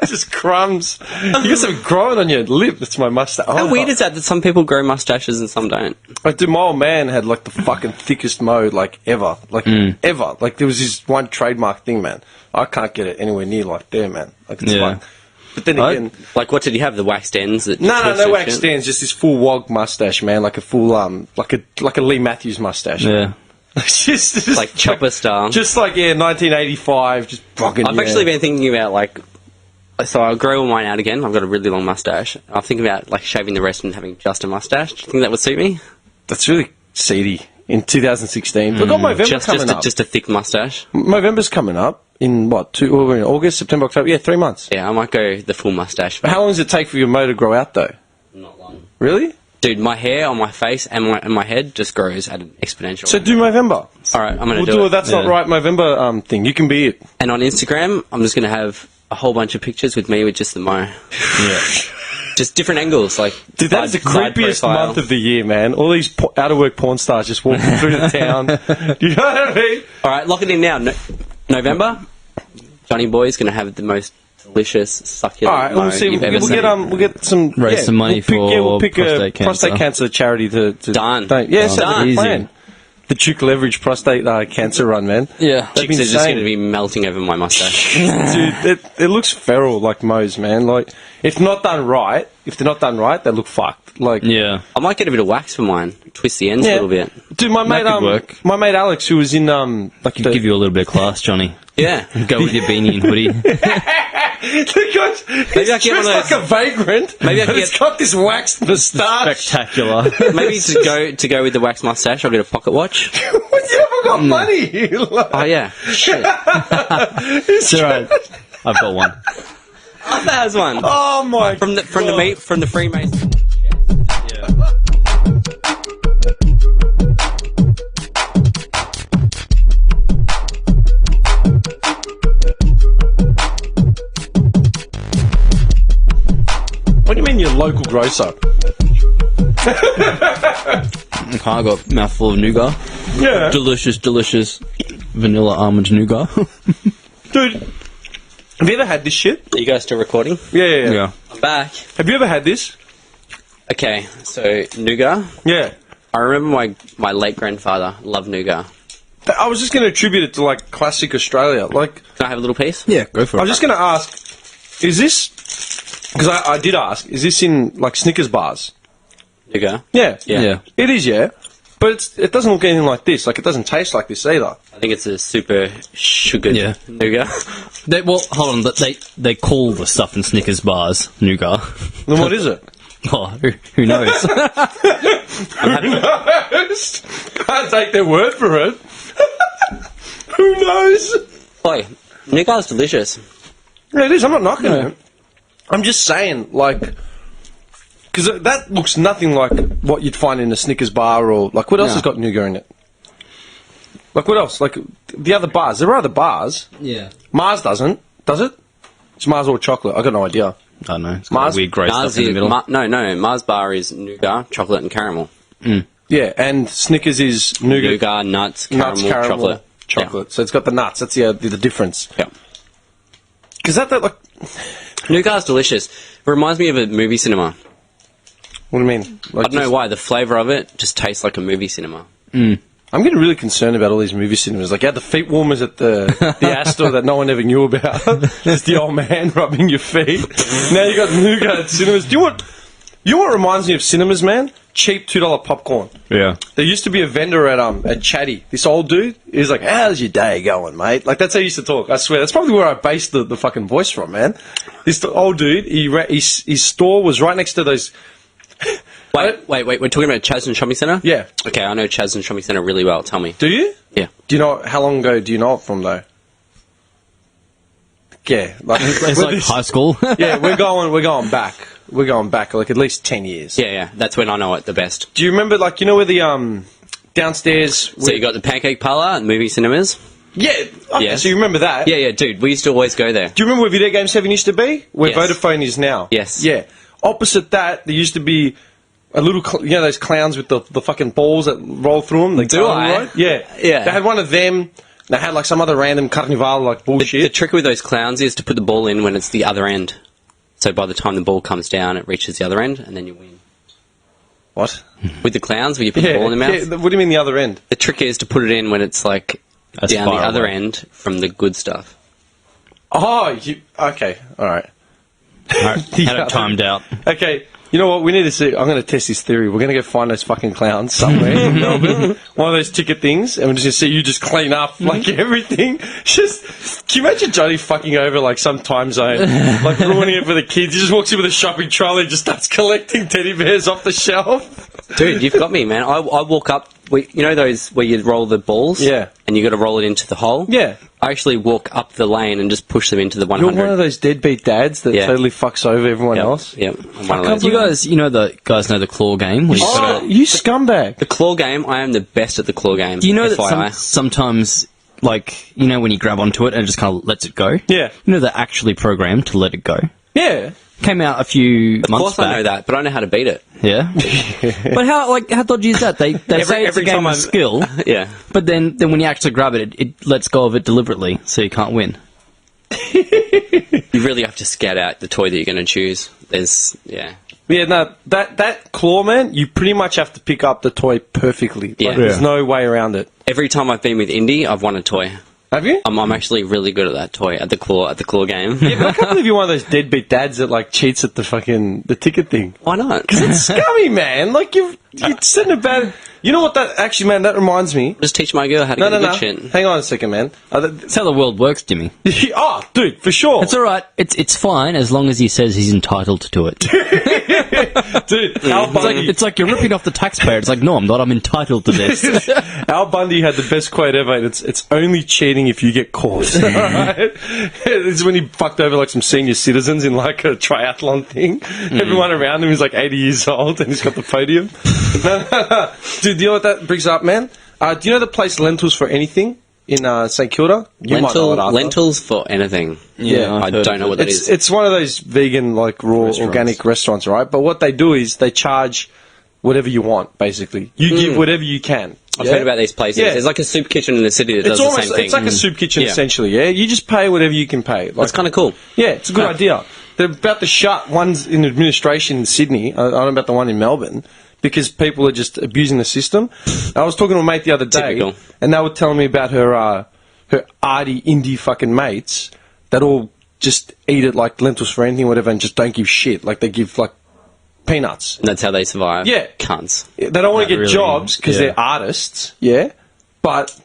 Just crumbs. You got something growing on your lip. That's my mustache.
How weird is that some people grow mustaches and some don't?
Like, dude, my old man had like the fucking thickest mode like ever. Like ever. Like there was this one trademark thing, man. I can't get it anywhere near like there, man. Like it's
Yeah.
like... But then again...
Like, what did you have? The waxed ends? That
No
twist and
wax
shit?
stands. Just this full wog mustache, man. Like a full like a Lee Matthews mustache.
Yeah.
It's just
Like chopper style.
Just like 1985. Just fucking.
I've actually been thinking about like, so I'll grow mine out again. I've got a really long mustache. I'm thinking about like shaving the rest and having just a mustache. Do you think that would suit me?
That's really seedy. In 2016, we've got November coming up.
Just a thick mustache.
November's coming up in what? August, September, October. Yeah, 3 months.
Yeah, I might go the full mustache.
How long does it take for your mo to grow out, though?
Not long.
Really?
Dude, my hair on my face and my head just grows at an exponential
So
rate.
do November.
All right, I'm going
We'll
to
do
do
a
it.
That's Not
Yeah.
Right November thing. You can be it.
And on Instagram, I'm just going to have a whole bunch of pictures with me with just the mo.
Yeah.
Just different angles, like.
Dude, that is the
side
creepiest
profile.
month of the year, man. All these out-of-work porn stars just walking through the town. You know what I mean?
All right, lock it in now. November, Johnny Boy's going to have the most delicious, succulent
All right, we'll
mo
see.
you've
We'll
ever seen.
get some
Raise some money
we'll pick
for
a prostate cancer charity to
Done.
Yeah, sounds like a
Easy.
plan. The Duke Leverage prostate cancer run, man.
Yeah.
That'd be
Chicks are just
insane.
going to be melting over my mustache.
Dude, it looks feral like Moe's, man. Like, if they're not done right, they look fucked. Like,
Yeah.
I might get a bit of wax for mine. Twist the ends a little bit.
Dude, my mate,
could work.
my mate Alex, who was in like
Could give you a little bit of class, Johnny.
Yeah.
Go with your beanie and hoodie.
the guy's
Maybe I
he's
get one
dressed
of
like a vagrant.
Maybe I
but
can
he's
get-
got this waxed moustache.
Spectacular.
Maybe to go with the wax mustache, I'll get a pocket watch.
you haven't got money.
Oh yeah. Shit.
It's alright. I've got one.
Arthur has one.
Oh my!
From the Freemason.
What do you mean, your local grocer?
Okay, I got a mouthful of nougat.
Yeah,
Delicious vanilla almond nougat.
dude. Have you ever had this shit?
Are you guys still recording?
Yeah.
I'm back.
Have you ever had this?
Okay, so nougat.
Yeah.
I remember my late grandfather loved nougat.
I was just going to attribute it to like classic Australia. Like,
Can I have a little piece?
Yeah, go for
I was just going to ask, is this? Because I did ask, is this in like Snickers bars?
Nougat.
Yeah.
Yeah.
It is, yeah. But it doesn't look anything like this. Like, it doesn't taste like this either.
I think it's a super sugared
Yeah.
nougat.
Well, hold on. They call the stuff in Snickers bars nougat.
Then what is it?
Oh, who knows?
Who knows? Can't take their word for it. Who knows?
Boy, nougat's delicious.
Yeah, it is. I'm not knocking it. I'm just saying, like, because that looks nothing like what you'd find in a Snickers bar or, like, what else
No.
has got nougat in it? Like, what else? Like, the other bars. There are other bars.
Yeah.
Mars doesn't, does it? It's Mars all chocolate. I got no idea.
I don't know. It's got
Mars-
weird grey
Mars
stuff in the
is,
middle.
no, Mars bar is nougat, chocolate and caramel.
Yeah, and Snickers is nougat,
Nougat, nuts, caramel,
nuts, caramel,
chocolate.
So it's got the nuts. That's the difference.
Yeah.
Because that, like,
Nougat's delicious. It reminds me of a movie cinema.
what do you mean? Like,
I don't know why. The flavour of it just tastes like a movie cinema.
I'm getting really concerned about all these movie cinemas. Like, you had the feet warmers at the Astor that no one ever knew about. Just the old man rubbing your feet. Now you got nougat at cinemas. Do you know what reminds me of cinemas, man? Cheap $2 popcorn.
Yeah.
There used to be a vendor at Chatty. This old dude, he was like, "How's your day going, mate?" Like, that's how he used to talk. I swear, that's probably where I based the fucking voice from, man. This old dude, his store was right next to those.
Wait. We're talking about Chasden Shopping Centre?
Yeah.
Okay, I know Chasden Shopping Centre really well. Tell me.
Do you?
Yeah.
Do you know how long ago? Do you know it from though? Yeah, like
It's like high school.
yeah, we're going back. We're going back like at least 10 years.
Yeah. That's when I know it the best.
Do you remember, like, you know where the downstairs?
So you got the Pancake Parlour at Movie Cinemas?
Yeah. Okay,
Yes.
So you remember that?
Yeah, dude. We used to always go there.
Do you remember where Video Game 7 used to be? Where
Yes.
Vodafone is now?
Yes.
Yeah. Opposite that, there used to be a little, you know, those clowns with the fucking balls that roll through them.
Do I?
Yeah.
Yeah.
They had one of them. They had like some other random carnival like bullshit.
The trick with those clowns is to put the ball in when it's the other end. So by the time the ball comes down, it reaches the other end, and then you win.
What?
With the clowns, where you put the ball in the mouth,
What do you mean the other end?
the trick is to put it in when it's like
As
down the
far
other
away.
end from the good stuff.
Oh, okay. All right.
Alright, had it timed out.
Okay, you know what? We need to see. I'm going to test this theory. We're going to go find those fucking clowns somewhere in Melbourne. One of those ticket things, and we're just going to see you just clean up like everything. Just, can you imagine Johnny fucking over like some time zone, like ruining it for the kids? He just walks in with a shopping trolley, and just starts collecting teddy bears off the shelf.
Dude, you've got me, man. I walk up. You know those where you roll the balls?
Yeah.
And you got to roll it into the hole?
Yeah.
I actually walk up the lane and just push them into the
You're
100.
one of those deadbeat dads that
Yeah.
totally fucks over everyone else.
Yep. I'm one of those.
You guys know the claw game? Where you
Oh, you scumbag!
The claw game, I am the best at the claw game.
Do you know that
FYI.
sometimes, like, you know when you grab onto it and it just kind of lets it go?
Yeah.
You know they're actually programmed to let it go?
Yeah.
Came out a few
Of
months
course
back.
I know that, but I know how to beat it.
Yeah. But how dodgy is that? They say it's
every
a game
time
of
I'm-
skill,
Yeah.
but then when you actually grab it, it lets go of it deliberately, so you can't win.
You really have to scout out the toy that you're going to choose. Yeah.
Yeah, no, that claw, man, you pretty much have to pick up the toy perfectly.
Yeah.
There's no way around it.
Every time I've been with Indy, I've won a toy.
Have you?
I'm actually really good at that toy, at the claw game.
Yeah, but I can't believe you're one of those deadbeat dads that like cheats at the ticket thing.
Why not?
It's scummy, man. Like you're sitting about. You know what? That actually, man, that reminds me.
Just teach my girl how to
No,
get
no,
the
no.
good shit.
Hang on a second, man.
That's how the world works, Jimmy.
Oh, dude, for sure.
It's all right. It's fine as long as he says he's entitled to it.
Dude, Al Bundy,
It's like you're ripping off the taxpayer. It's like, no, I'm not. I'm entitled to this.
Al Bundy had the best quote ever, and it's only cheating if you get caught. Alright? It's when he fucked over like some senior citizens in like a triathlon thing. Everyone around him is like 80 years old, and he's got the podium. No. Dude, do you know what that brings up, man? Do you know the place Lentils for Anything in St Kilda? You might know it, Arthur.
Lentils for anything.
Yeah,
I
I've heard
don't
of
know
it.
what that is.
It's one of those vegan, like raw, organic restaurants, right? But what they do is they charge whatever you want, basically. You give whatever you can.
I've heard about these places.
Yeah.
There's like a soup kitchen in the city that
It's
does the same thing.
It's like a soup kitchen,
Yeah.
essentially, yeah? You just pay whatever you can pay. Like,
That's kind of cool.
yeah, it's a good idea. They're about to shut ones in administration in Sydney. I don't know about the one in Melbourne. Because people are just abusing the system. I was talking to a mate the other day,
Typical.
and they were telling me about her arty indie fucking mates that all just eat it like lentils for anything, or whatever, and just don't give shit. Like they give like peanuts.
And that's how they survive.
Yeah.
Cunts.
They don't want to get
really-
jobs because
yeah.
they're artists, yeah. But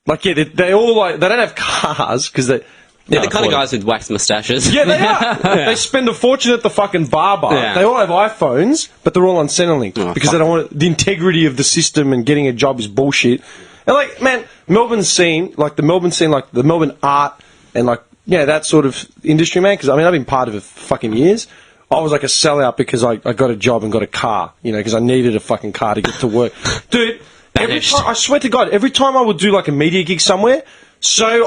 like, yeah, they all like they don't have cars because they.
They're the kind of guys with waxed mustaches.
Yeah, they are. They spend a fortune at the fucking barber.
Yeah.
They all have iPhones, but they're all on Centrelink
Oh,
because
fuck.
they don't want the integrity of the system, and getting a job is bullshit. And like, man, Melbourne scene, like the Melbourne art and like, yeah, that sort of industry, man. Because I mean, I've been part of it for fucking years. I was like a sellout because I got a job and got a car, you know, because I needed a fucking car to get to work. Dude, every
Banished.
time, I swear to God, every time I would do like a media gig somewhere, so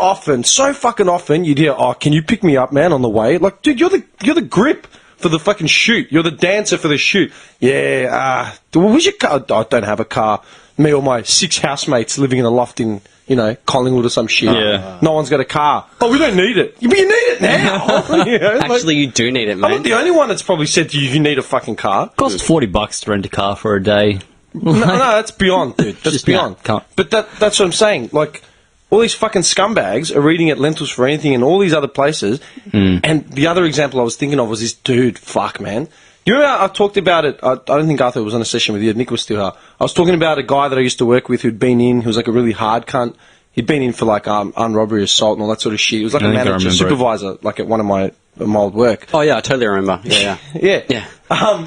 fucking often, you'd hear, "Oh, can you pick me up, man, on the way?" Like, dude, you're the grip for the fucking shoot. You're the dancer for the shoot. Yeah, where's your car? Oh, I don't have a car. Me or my 6 housemates living in a loft in, you know, Collingwood or some shit.
Yeah.
No one's got a car. Oh, we don't need it. But you need it now. You know, like,
Actually, you do need it,
I'm not
mate.
the only one that's probably said to you, you need a fucking car.
Costs $40 to rent a car for a day.
No, that's beyond, dude. That's
Just
beyond.
nah, can't.
But that's what I'm saying. Like, all these fucking scumbags are reading at Lentils for Anything and all these other places. And the other example I was thinking of was this dude. Fuck, man. You remember I talked about it? I don't think Arthur was on a session with you. Nick was still here. I was talking about a guy that I used to work with who'd been in, who was like a really hard cunt. He'd been in for like armed robbery, assault, and all that sort of shit. He was like
I
a
think I
manager,
remember it.
supervisor, like at one of my old work.
Oh, yeah, I totally remember. Yeah, yeah.
Yeah.
Yeah.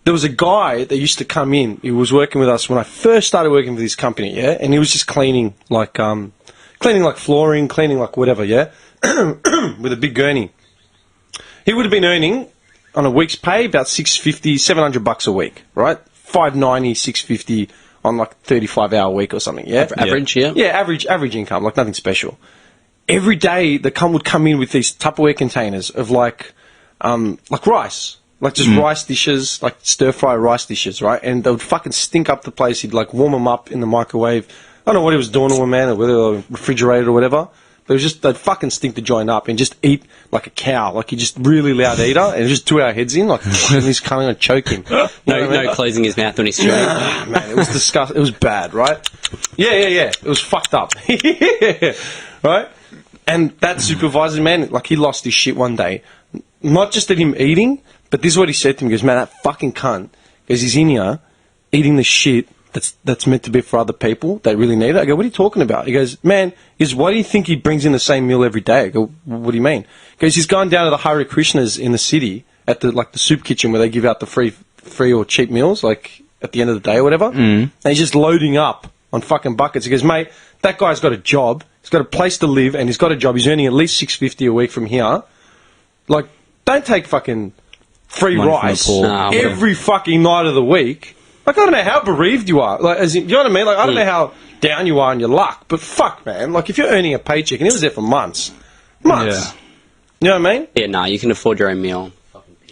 There was a guy that used to come in. He was working with us when I first started working for this company, yeah? And he was just cleaning like flooring, cleaning like whatever, yeah? With a big gurney. He would have been earning, on a week's pay, about $650, $700 a week, right? $590, $650 on like 35-hour week or something, yeah?
Average, yeah.
Yeah, average income, like nothing special. Every day, the cum would come in with these Tupperware containers of like rice. Like just rice dishes, like stir-fry rice dishes, right? And they would fucking stink up the place. He'd like warm them up in the microwave. I don't know what he was doing to them, man, or whether they were refrigerated or whatever. But it was just, they'd fucking stink the joint up and just eat like a cow. Like, he just really loud eater and just do our heads in, like, and he's coming and choke him. You know what I mean?
No closing his mouth when he's chewing.
Man, it was disgusting. It was bad, right? Yeah. It was fucked up. Right? And that supervisor, man, like, he lost his shit one day. Not just at him eating, but this is what he said to me. He goes, man, that fucking cunt, because he's in here eating the shit that's meant to be for other people that really need it. I go, what are you talking about? He goes, man, why do you think he brings in the same meal every day? I go, what do you mean? He goes, he's gone down to the Hare Krishnas in the city at the soup kitchen where they give out the free or cheap meals, like at the end of the day or whatever. And he's just loading up on fucking buckets. He goes, mate, that guy's got a job. He's got a place to live, and he's got a job. He's earning at least $650 a week from here. Like, don't take fucking free
Money from the
rice
poor.
Nah,
every fucking night of the week. Like, I don't know how bereaved you are. Like, you know what I mean? Like, I don't know how down you are in your luck. But fuck, man. Like, if you're earning a paycheck, and he was there for months.
Yeah.
You know what I mean?
Yeah, nah, you can afford your own meal.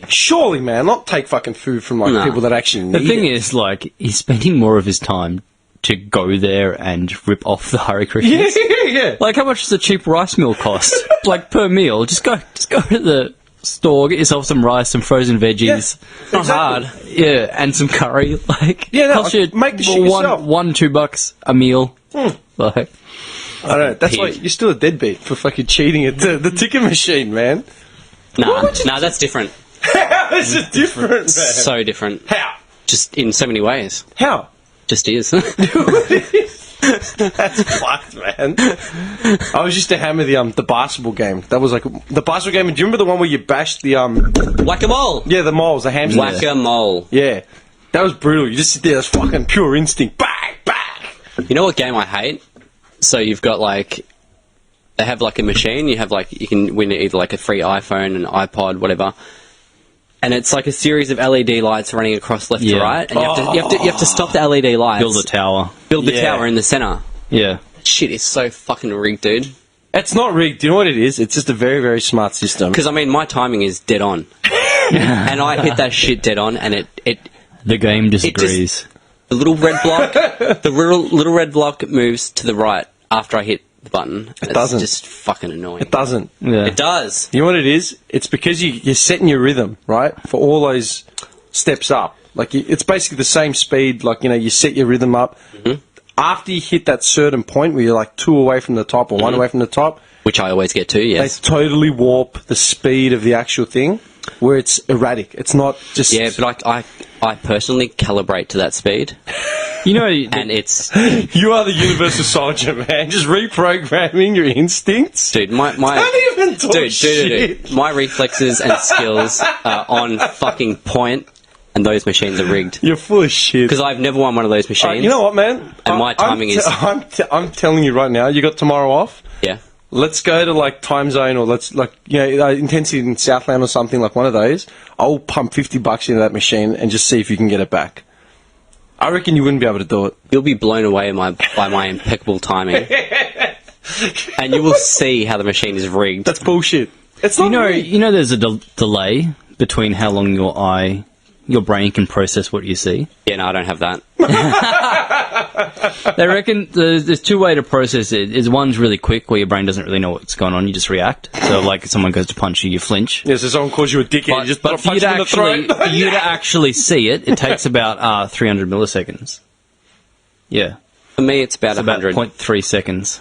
Surely, man, not take fucking food from like
No.
people that actually need
The thing
it.
is, like, he's spending more of his time to go there and rip off the Hare Krishnas.
Yeah.
Like, how much does a cheap rice meal cost? Like, per meal? Just go to the store, get yourself some rice, some frozen veggies.
Not hard.
Yeah, and some curry. Like,
Yeah, no,
cost you
make the shit yourself.
$2 a meal. Like,
I don't know. That's why you're still a deadbeat for fucking cheating at the ticket machine, man.
Nah, that's different.
How is it different, man?
So different.
How?
Just in so many ways.
How?
Just is.
That's fucked, man. I was used to hammer the basketball game. That was like the basketball game. Do you remember the one where you bashed the
Whack-a-mole.
Yeah, the moles, the hamsters.
Whack-a-mole.
Yeah, that was brutal. You just sit there, that's fucking pure instinct. Bang, bang.
You know what game I hate? So you've got like, they have like a machine. You have like, you can win either like a free iPhone, an iPod, whatever. And it's like a series of LED lights running across left to
Yeah.
right, and you have to stop the LED lights.
build a tower.
Build the
Yeah.
tower in the center.
Yeah.
That shit is so fucking rigged, dude.
It's not rigged. Do you know what it is? It's just a very, very smart system.
Because I mean, my timing is dead on, and I hit that shit dead on, and it
The game disagrees.
the little red block, little red block moves to the right after I hit the button. It
doesn't.
It's just fucking annoying.
It doesn't.
Yeah.
It does.
You know what it is? It's because you're setting your rhythm, right? For all those steps up. Like, it's basically the same speed. Like, you know, you set your rhythm up.
Mm-hmm.
After you hit that certain point where you're like 2 away from the top or 1 away from the top,
Which I always get to, yes.
they totally warp the speed of the actual thing where it's erratic. It's not just...
Yeah, but I personally calibrate to that speed,
You know,
and it's...
You are the universal soldier, man. Just reprogramming your instincts.
Dude, my
Don't even talk shit.
dude, my reflexes and skills are on fucking point, and those machines are rigged.
You're full of shit.
Because I've never won one of those machines.
You know what, man?
And my timing is-
I'm telling you right now, you got tomorrow off.
Yeah.
Let's go to like time zone or let's like intensity in Southland or something like one of those. I'll pump $50 into that machine and just see if you can get it back. I reckon you wouldn't be able to do it.
You'll be blown away by my impeccable timing. And you will see how the machine is rigged.
That's bullshit. It's not rigged.
you know, there's a delay between how long your brain can process what you see.
Yeah, no, I don't have that.
They reckon there's 2 ways to process it. Is one's really quick, where your brain doesn't really know what's going on, you just react. So, like, if someone goes to punch you, you flinch.
Yeah, so someone calls you a dickhead, you just
But for you
punch
to
them in the
actually,
throat.
for you to actually see it, it takes about 300 milliseconds. Yeah,
For me, it's about
about
100.
0.3 seconds.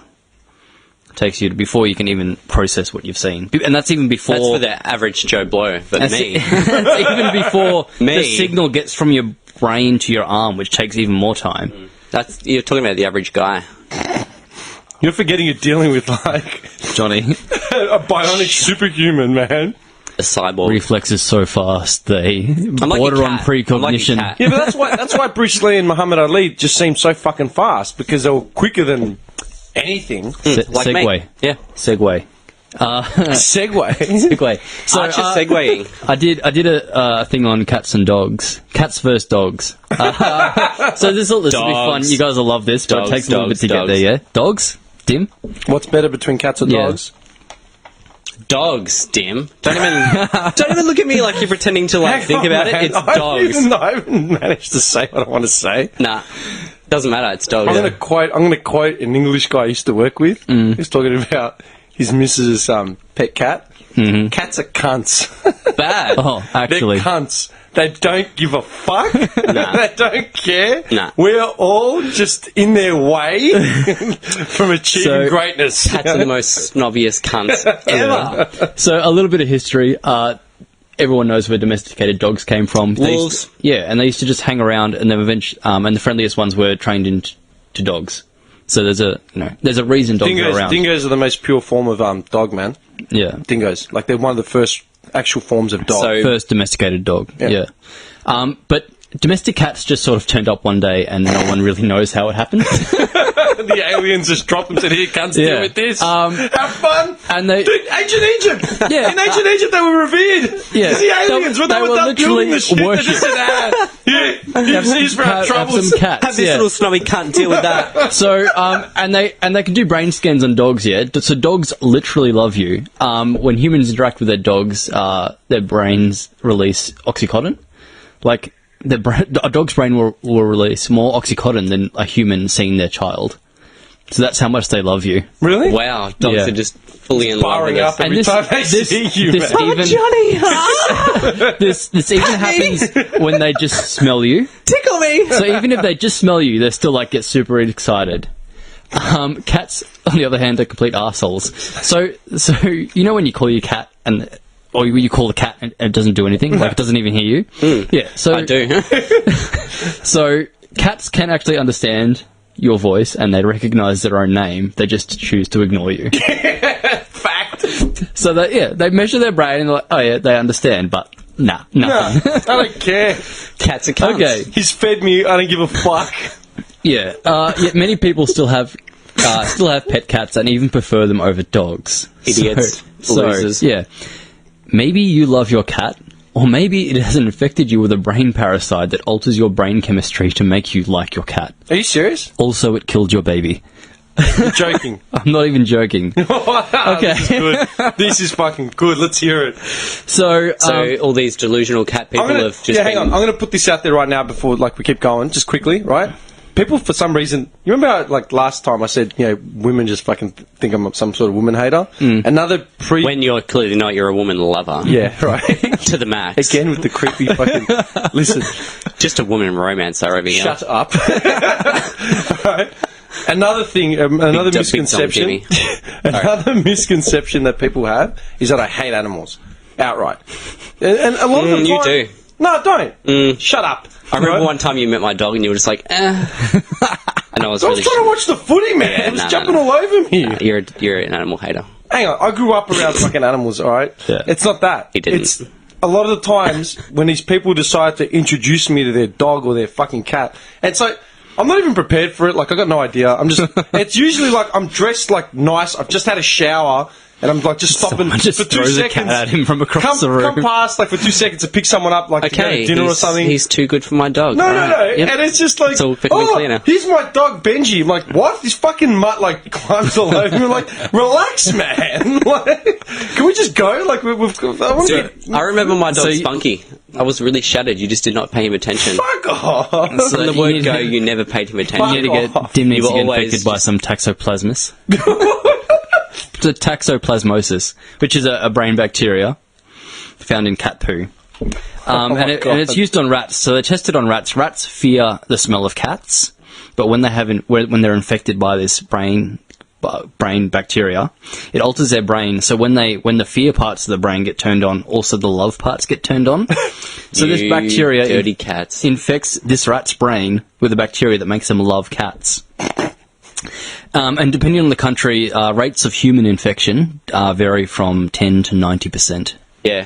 Takes you before you can even process what you've seen, and that's even before.
That's for the average Joe Blow, but
That's
me.
that's even before
Me.
the signal gets from your brain to your arm, which takes even more time.
You're talking about the average guy.
You're forgetting you're dealing with like
Johnny,
a bionic superhuman, man.
A cyborg.
reflexes so fast they
like a
border on
cat.
precognition.
I'm like a cat.
Yeah, but that's why Bruce Lee and Muhammad Ali just seemed so fucking fast because they were quicker than anything.
Like me.
Segway.
Yeah.
Segway.
Segway.
Segway. So
Archer's segueing.
I did a thing on cats and dogs. Cats versus dogs. So this will be fun.
Dogs.
You guys will love this, but
Dogs,
it takes a little bit
dogs,
to get there. Yeah, dogs. Dim.
What's better between cats and
Yeah.
dogs?
Dogs, Dim. Don't even look at me like you're pretending to like think about it. It's dogs.
I haven't managed to say what I want to say.
Nah, doesn't matter. It's dogs.
I'm gonna quote an English guy I used to work with. He's talking about his missus' pet cat. Cats are cunts.
Bad.
Oh, actually,
They're cunts. They don't give a fuck. They don't care.
Nah.
We're all just in their way from achieving
So-
greatness.
Cats are the most snobbiest cunts ever.
so a little bit of history. Everyone knows where domesticated dogs came from. They used
Wolves.
and they used to just hang around, and then eventually, and the friendliest ones were trained into dogs. So there's a reason dogs are around.
Dingoes are the most pure form of dog, man.
Yeah,
Dingoes, like they're one of the first actual forms of dog.
So-
first domesticated dog.
Yeah.
Yeah. But domestic cats just sort of turned up one day and no one really knows how it happened.
The aliens just dropped them and said, here, cunts, deal with this. Have fun.
And they...
Dude, ancient Egypt!
Yeah.
In ancient Egypt, they were revered.
Yeah.
The aliens, when they were done building the shit, they just said, here's for our
have
troubles.
some cats.
Have this little snobby cunt deal with that.
So, and they can do brain scans on dogs, yeah? So dogs literally love you. When humans interact with their dogs, their brains release oxytocin. Like, a dog's brain will release more oxytocin than a human seeing their child. So that's how much they love you.
Really?
Wow, dogs
Yeah.
are just fully in love with
Firing
us.
up every time they see you,
this
man.
even, this even happens when they just smell you.
Tickle me!
So even if they just smell you, they still like get super excited. Cats, on the other hand, are complete arseholes. So you know when you call your cat or you call the cat and it doesn't do anything, like it doesn't even hear you. Yeah, so
I do.
So cats can actually understand your voice and they recognise their own name. They just choose to ignore you.
Fact.
So they measure their brain and they're like, oh yeah, they understand, but nah, nothing.
I don't care.
Cats are cunts.
Okay.
He's fed me, I don't give a fuck.
Yeah. Yet many people still have pet cats and even prefer them over dogs.
Idiots. Losers.
Yeah. Maybe you love your cat, or maybe it has infected you with a brain parasite that alters your brain chemistry to make you like your cat.
Are you serious?
Also, it killed your baby.
You're joking.
I'm not even joking.
Okay. This is good. This is fucking good. Let's hear it.
So
all these delusional cat people have just
hang on. I'm going to put this out there right now before we keep going, just quickly, right? People, for some reason, you remember how, last time I said, women just fucking think I'm some sort of woman hater? Another
when you're clearly not, you're a woman lover.
Yeah, right.
To the max.
Again with the creepy fucking... Listen.
Just a woman romancer over here.
Shut up. Right. Another thing, another misconception... Another misconception that people have is that I hate animals. Outright. And a lot of them...
You do.
No, I don't. Shut up.
I remember one time you met my dog and you were just like, And I was really...
trying to watch the footy, man. It was jumping all over me.
You're an animal hater.
Hang on, I grew up around fucking animals, alright?
Yeah.
It's not that.
He didn't.
It's a lot of the times when these people decide to introduce me to their dog or their fucking cat, and it's like, I'm not even prepared for it, I got no idea. I'm just, it's usually I'm dressed nice, I've just had a shower, and I'm just stopping
someone just
for 2
throws
seconds.
a cat at him from across the room.
Come past for 2 seconds to pick someone up, to go to dinner or something.
He's too good for my dog.
No.
Yep.
And it's just
It's all becoming clear now.
here's my dog Benji. I'm like, what? This fucking mutt climbs all over me. I'm like, relax, man. Can we just go?
I remember my dog Spunky. I was really shattered. You just did not pay him attention.
Fuck off.
So
From the
you
word
need-
go, you never paid him attention.
You need to get Dim needs
You
to
were
get
always
infected by some taxoplasmus. It's a taxoplasmosis, which is a brain bacteria found in cat poo. And it's used on rats. So they tested on rats. Rats fear the smell of cats, but when they're infected by this brain bacteria, it alters their brain. So when the fear parts of the brain get turned on, also the love parts get turned on. So this bacteria
dirty cats.
infects this rat's brain with a bacteria that makes them love cats. And depending on the country, rates of human infection vary from 10 to 90%.
Yeah.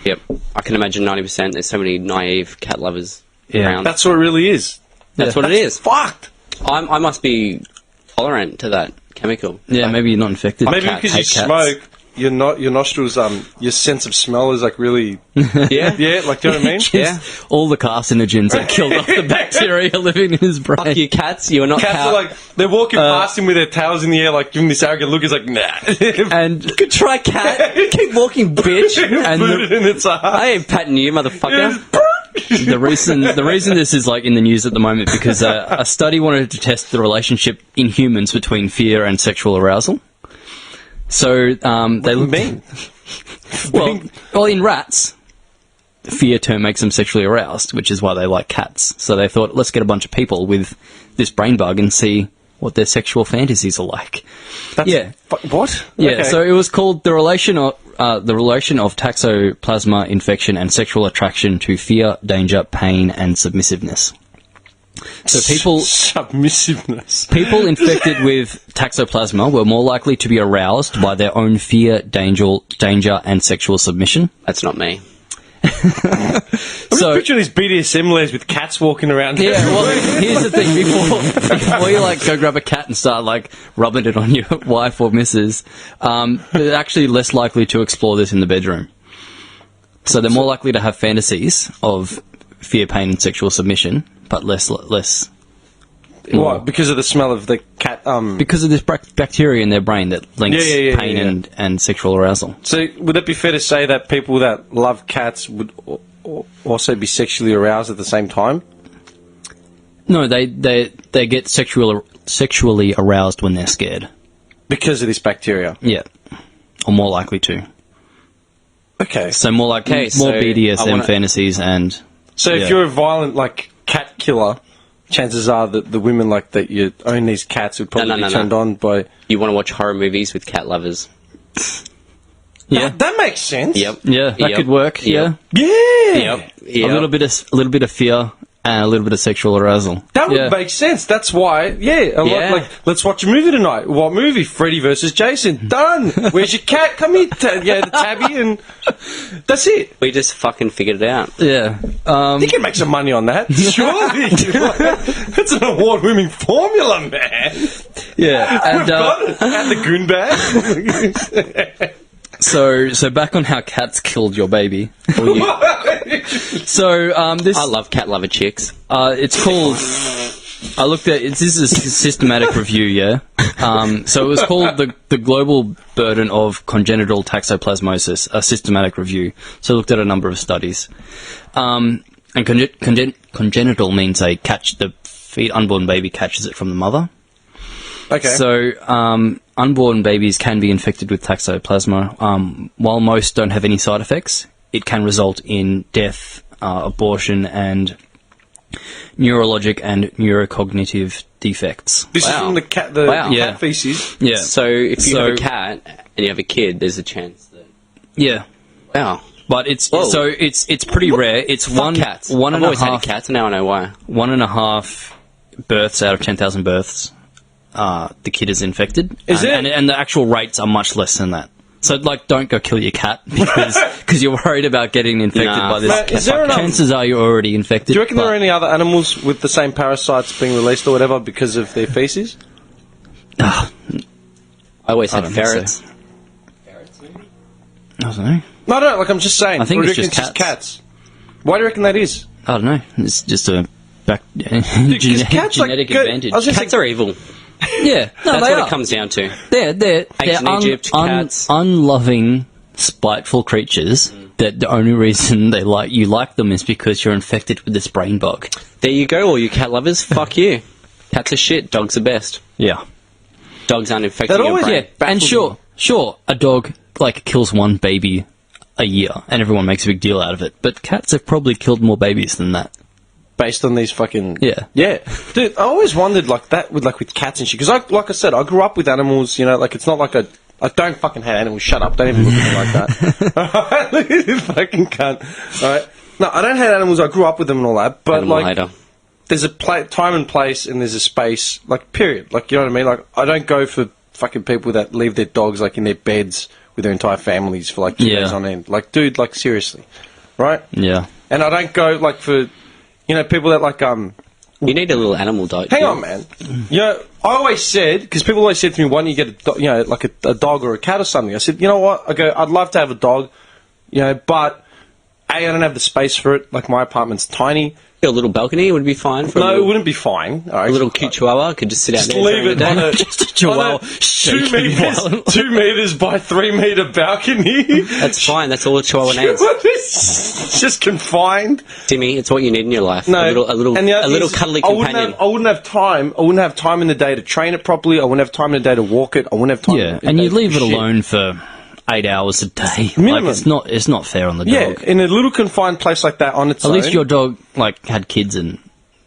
Yep. I can imagine 90%. There's so many naive cat lovers around.
That's what it really is.
That's what it is.
Fucked.
I must be tolerant to that chemical.
Yeah, maybe you're not infected.
Maybe because you
hate cats.
smoke, your nostrils, your sense of smell is really...
Yeah.
Yeah, do you know what I mean?
Yeah.
All the carcinogens are killed off the bacteria living in his brain.
Fuck you, cats. You are not
Cats are they're walking past him with their tails in the air, giving this arrogant look. He's like, nah.
And
Good try, cat. Keep walking, bitch.
And
Put it in its eye.
I ain't patting you, motherfucker.
the reason this is in the news at the moment because a study wanted to test the relationship in humans between fear and sexual arousal. So they looked.
mean?
Well, in rats, fear makes them sexually aroused, which is why they like cats. So they thought, let's get a bunch of people with this brain bug and see what their sexual fantasies are like.
What?
Yeah,
Okay.
so it was called the relation of taxoplasma infection and sexual attraction to fear, danger, pain, and submissive-ness. So
Submissiveness.
people infected with taxoplasma were more likely to be aroused by their own fear, danger, and sexual submission.
That's not me.
I'm just picturing these BDSM layers with cats walking around.
Yeah, well, here's the thing. Before you, like, go grab a cat and start, like, rubbing it on your wife or missus, they're actually less likely to explore this in the bedroom. So they're more likely to have fantasies of fear, pain, and sexual submission, but less.
What? Because of the smell of the cat.
Because of this bacteria in their brain that links pain and sexual arousal.
So would it be fair to say that people that love cats would also be sexually aroused at the same time?
No, they get sexually aroused when they're scared.
Because of this bacteria?
Yeah. Or more likely to.
Okay.
So more like more BDSM fantasies and...
So if you're a violent, like, cat killer, chances are that the women, like, that you own these cats would probably be turned on by...
You want to watch horror movies with cat lovers.
Yeah.
That makes sense.
Yep.
Yeah, that could work,
Yep.
Yeah!
Yep.
A little bit of fear and a little bit of sexual arousal.
That would make sense. That's why, like, let's watch a movie tonight. What movie? Freddy versus Jason. Done. Where's your cat? Come here, the tabby, and that's it.
We just fucking figured it out.
Yeah.
You can make some money on that. Surely. That's an award-winning formula, man.
Yeah. And,
We've got it. And the goon bag.
So back on how cats killed your baby. So this
I love cat lover chicks.
it's called. I looked at this is a systematic review, yeah. So it was called the Global Burden of Congenital Toxoplasmosis, a systematic review. So I looked at a number of studies, and congenital means the unborn baby catches it from the mother.
Okay.
So, unborn babies can be infected with Toxoplasma. While most don't have any side effects, it can result in death, abortion, and neurologic and neurocognitive defects.
This is from the cat feces.
Yeah.
So if you have a cat and you have a kid, there's a chance that...
Yeah.
Wow.
But it's
Whoa.
so it's pretty rare. It's
Fuck cats.
one
I've
and a
always
half
hated cats, and now I know why.
1.5 births out of 10,000 births. The kid is infected.
Is it?
And the actual rates are much less than that. So, like, don't go kill your cat because you're worried about getting infected by this.
Mate, is there
chances are you're already infected.
Do you reckon there are any other animals with the same parasites being released or whatever because of their feces?
I always had
don't think
ferrets.
I don't know.
No, no, like I'm just saying.
I think
Or do you
it's
reckon
just
cats. Why do you reckon that is?
I don't know. It's just a
cats, like,
genetic
go-
advantage.
I was gonna
Cats are evil.
Yeah, no,
That's
they
what
are.
it comes down to.
They're
Ancient Egypt, cats.
unloving, spiteful creatures. That the only reason you like them is because you're infected with this brain bug.
There you go, all you cat lovers. Fuck you. Cats are shit. Dogs are best.
Yeah.
Dogs aren't infecting your
always-
brain.
And sure, a dog kills one baby a year, and everyone makes a big deal out of it. But cats have probably killed more babies than that.
Based on these fucking...
Yeah.
Yeah. Dude, I always wondered, like, that with cats and shit. Because, like I said, I grew up with animals, you know, like, it's not like I don't fucking hate animals. Shut up. Don't even look at me like that. Alright? Look at this fucking cunt. Alright? No, I don't hate animals. I grew up with them and all that. But,
Animal
like,
hater.
there's a time and place and there's a space, like, period. Like, you know what I mean? Like, I don't go for fucking people that leave their dogs, like, in their beds with their entire families for, like, 2 days on end. Like, dude, like, seriously. Right?
Yeah.
And I don't go, like, for... You know, people that, like,
You need a little animal dog.
hang on, man. You know, I always said, because people always said to me, why don't you get a dog or a cat or something? I said, you know what? I go, I'd love to have a dog, you know, but A, I don't have the space for it. Like, my apartment's tiny.
A little balcony would be fine. For
No, it wouldn't be fine. All right.
a little cute chihuahua could just sit out
Just
there
leave it
during the
on
day.
a,
Just a chihuahua
on a 2
shaking
meters,
violently.
2 meters by 3 meter balcony.
That's fine. That's all a chihuahua needs.
It's just confined.
Timmy, it's what you need in your life.
No,
a little
and the other thing is,
cuddly
I wouldn't
companion.
I wouldn't have time. I wouldn't have time in the day to train it properly. I wouldn't have time in the day to walk it. I wouldn't have time.
Yeah,
in the
and
day
you
to
leave
do
it
shit.
alone for 8 hours a day.
Minimum.
Like, it's not fair on the
Yeah,
dog.
in a little confined place like that on its
At
own.
least your dog had kids and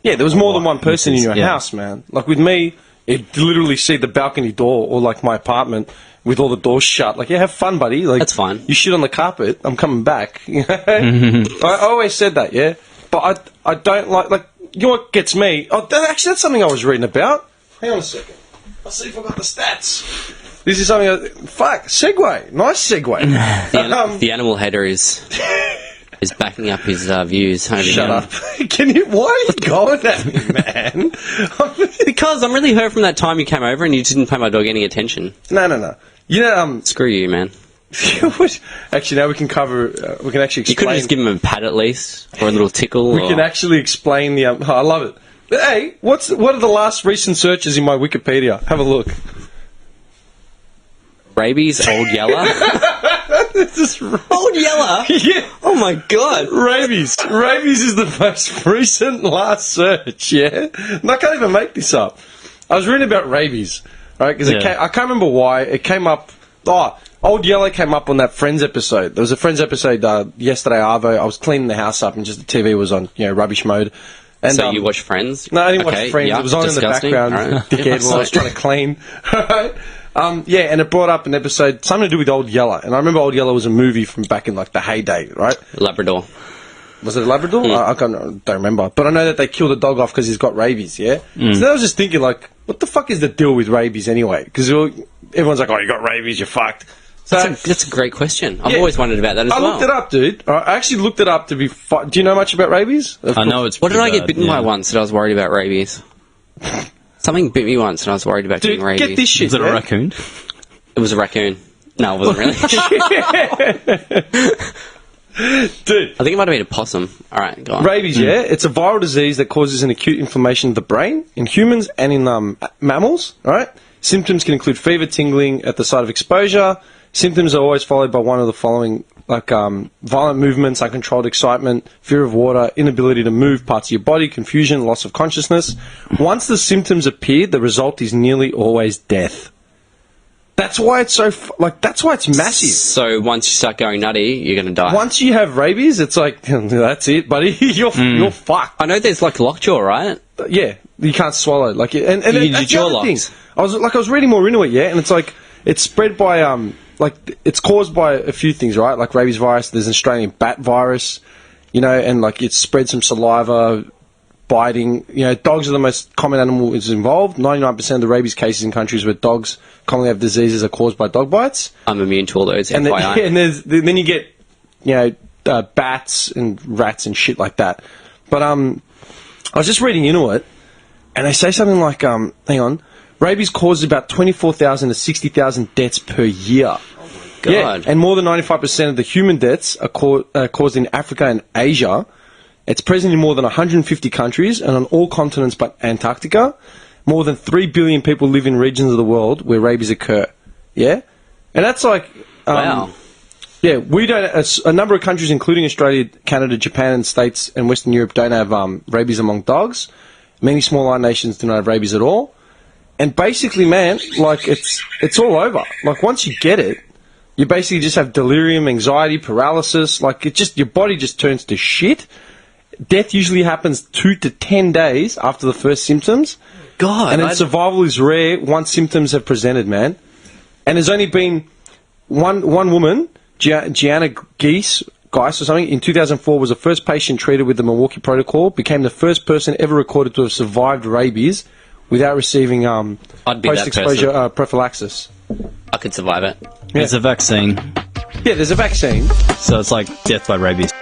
Yeah, there was more than one person in your
Yeah.
house, man. Like with me, it literally see the balcony door or like my apartment with all the doors shut. Like, yeah, have fun, buddy. Like,
That's fine.
You shit on the carpet, I'm coming back. You know? I always said that, yeah. But I don't like you know what gets me? Oh, that's something I was reading about. Hang on a second. I'll see if I got the stats. This is something. Fuck, segue. Nice segue.
The animal hater is is backing up his views.
Shut up. Can you? Why are you going at me, man?
Because I'm really hurt from that time you came over and you didn't pay my dog any attention.
No. You know,
Screw you, man.
actually, now we can cover. We can actually explain.
You could have just given him a pat at least, or a little tickle.
We can actually explain the. Oh, I love it. But, hey, what are the last recent searches in my Wikipedia? Have a look.
Rabies, old yeller. Old yeller?
Yeah.
Oh my god.
Rabies. Rabies is the most recent last search, yeah? And I can't even make this up. I was reading about rabies, right? Because I can't remember why. It came up... Oh, Old Yeller came up on that Friends episode. There was a Friends episode yesterday, Arvo. I was cleaning the house up and just the TV was on, rubbish mode. And,
So you watch Friends?
No, I didn't watch Friends.
Yeah,
It was on
disgusting.
in the background,
Right.
dickhead, while I was trying to clean. Right? And it brought up an episode, something to do with Old Yeller. And I remember Old Yeller was a movie from back in, like, the heyday, right?
Labrador.
Was it a Labrador? I don't remember. But I know that they killed the dog off because he's got rabies, yeah? So then I was just thinking, like, what the fuck is the deal with rabies anyway? Because everyone's like, oh, you got rabies, you're fucked. So
That's a great question. I've always wondered about that as well.
I looked it up, dude. I actually looked it up to be... Do you know much about rabies?
I know it's.
What did I
pretty
get bitten
bad,
by once that I was worried about rabies? Something bit me once and I was worried about
Dude,
getting rabies.
get this shit,
Is it a
yeah?
raccoon?
It was a raccoon. No, it wasn't really.
Dude.
I think it might have been a possum. Alright, go on.
Rabies, yeah? It's a viral disease that causes an acute inflammation of the brain in humans and in mammals, right? Symptoms can include fever, tingling at the site of exposure. Symptoms are always followed by one of the following, like violent movements, uncontrolled excitement, fear of water, inability to move parts of your body, confusion, loss of consciousness. Once the symptoms appear, the result is nearly always death. That's why it's so, that's why it's massive.
So once you start going nutty, you're going to die.
Once you have rabies, it's like, that's it, buddy. You're fucked.
I know there's like lockjaw, right?
Yeah, you can't swallow. Like, and
You need
that's
your
the other thing.
locks.
I was reading more into it, yeah, and it's like it's spread by it's caused by a few things, right? Like rabies virus. There's an Australian bat virus, and like it spreads from saliva, biting. Dogs are the most common animal is involved. 99% of the rabies cases in countries where dogs commonly have diseases are caused by dog bites.
I'm immune to all those.
And then,
FYI.
then you get bats and rats and shit like that. But I was just reading into it, and they say something like, hang on, rabies causes about 24,000 to 60,000 deaths per year.
God.
Yeah, and more than 95% of the human deaths are caused in Africa and Asia. It's present in more than 150 countries and on all continents but Antarctica. More than 3 billion people live in regions of the world where rabies occur. Yeah? And that's like...
Wow.
Yeah, we don't... A number of countries, including Australia, Canada, Japan, and states and Western Europe, don't have rabies among dogs. Many small island nations do not have rabies at all. And basically, man, like, it's all over. Like, once you get it, you basically just have delirium, anxiety, paralysis. Like, your body just turns to shit. Death usually happens 2 to 10 days after the first symptoms.
God.
And then survival is rare once symptoms have presented, man. And there's only been one woman, Gianna Geese or something, in 2004 was the first patient treated with the Milwaukee Protocol, became the first person ever recorded to have survived rabies without receiving
I'd be that
post-exposure prophylaxis.
I could survive it.
There's a vaccine,
Yeah, there's a vaccine.
so it's like death by rabies.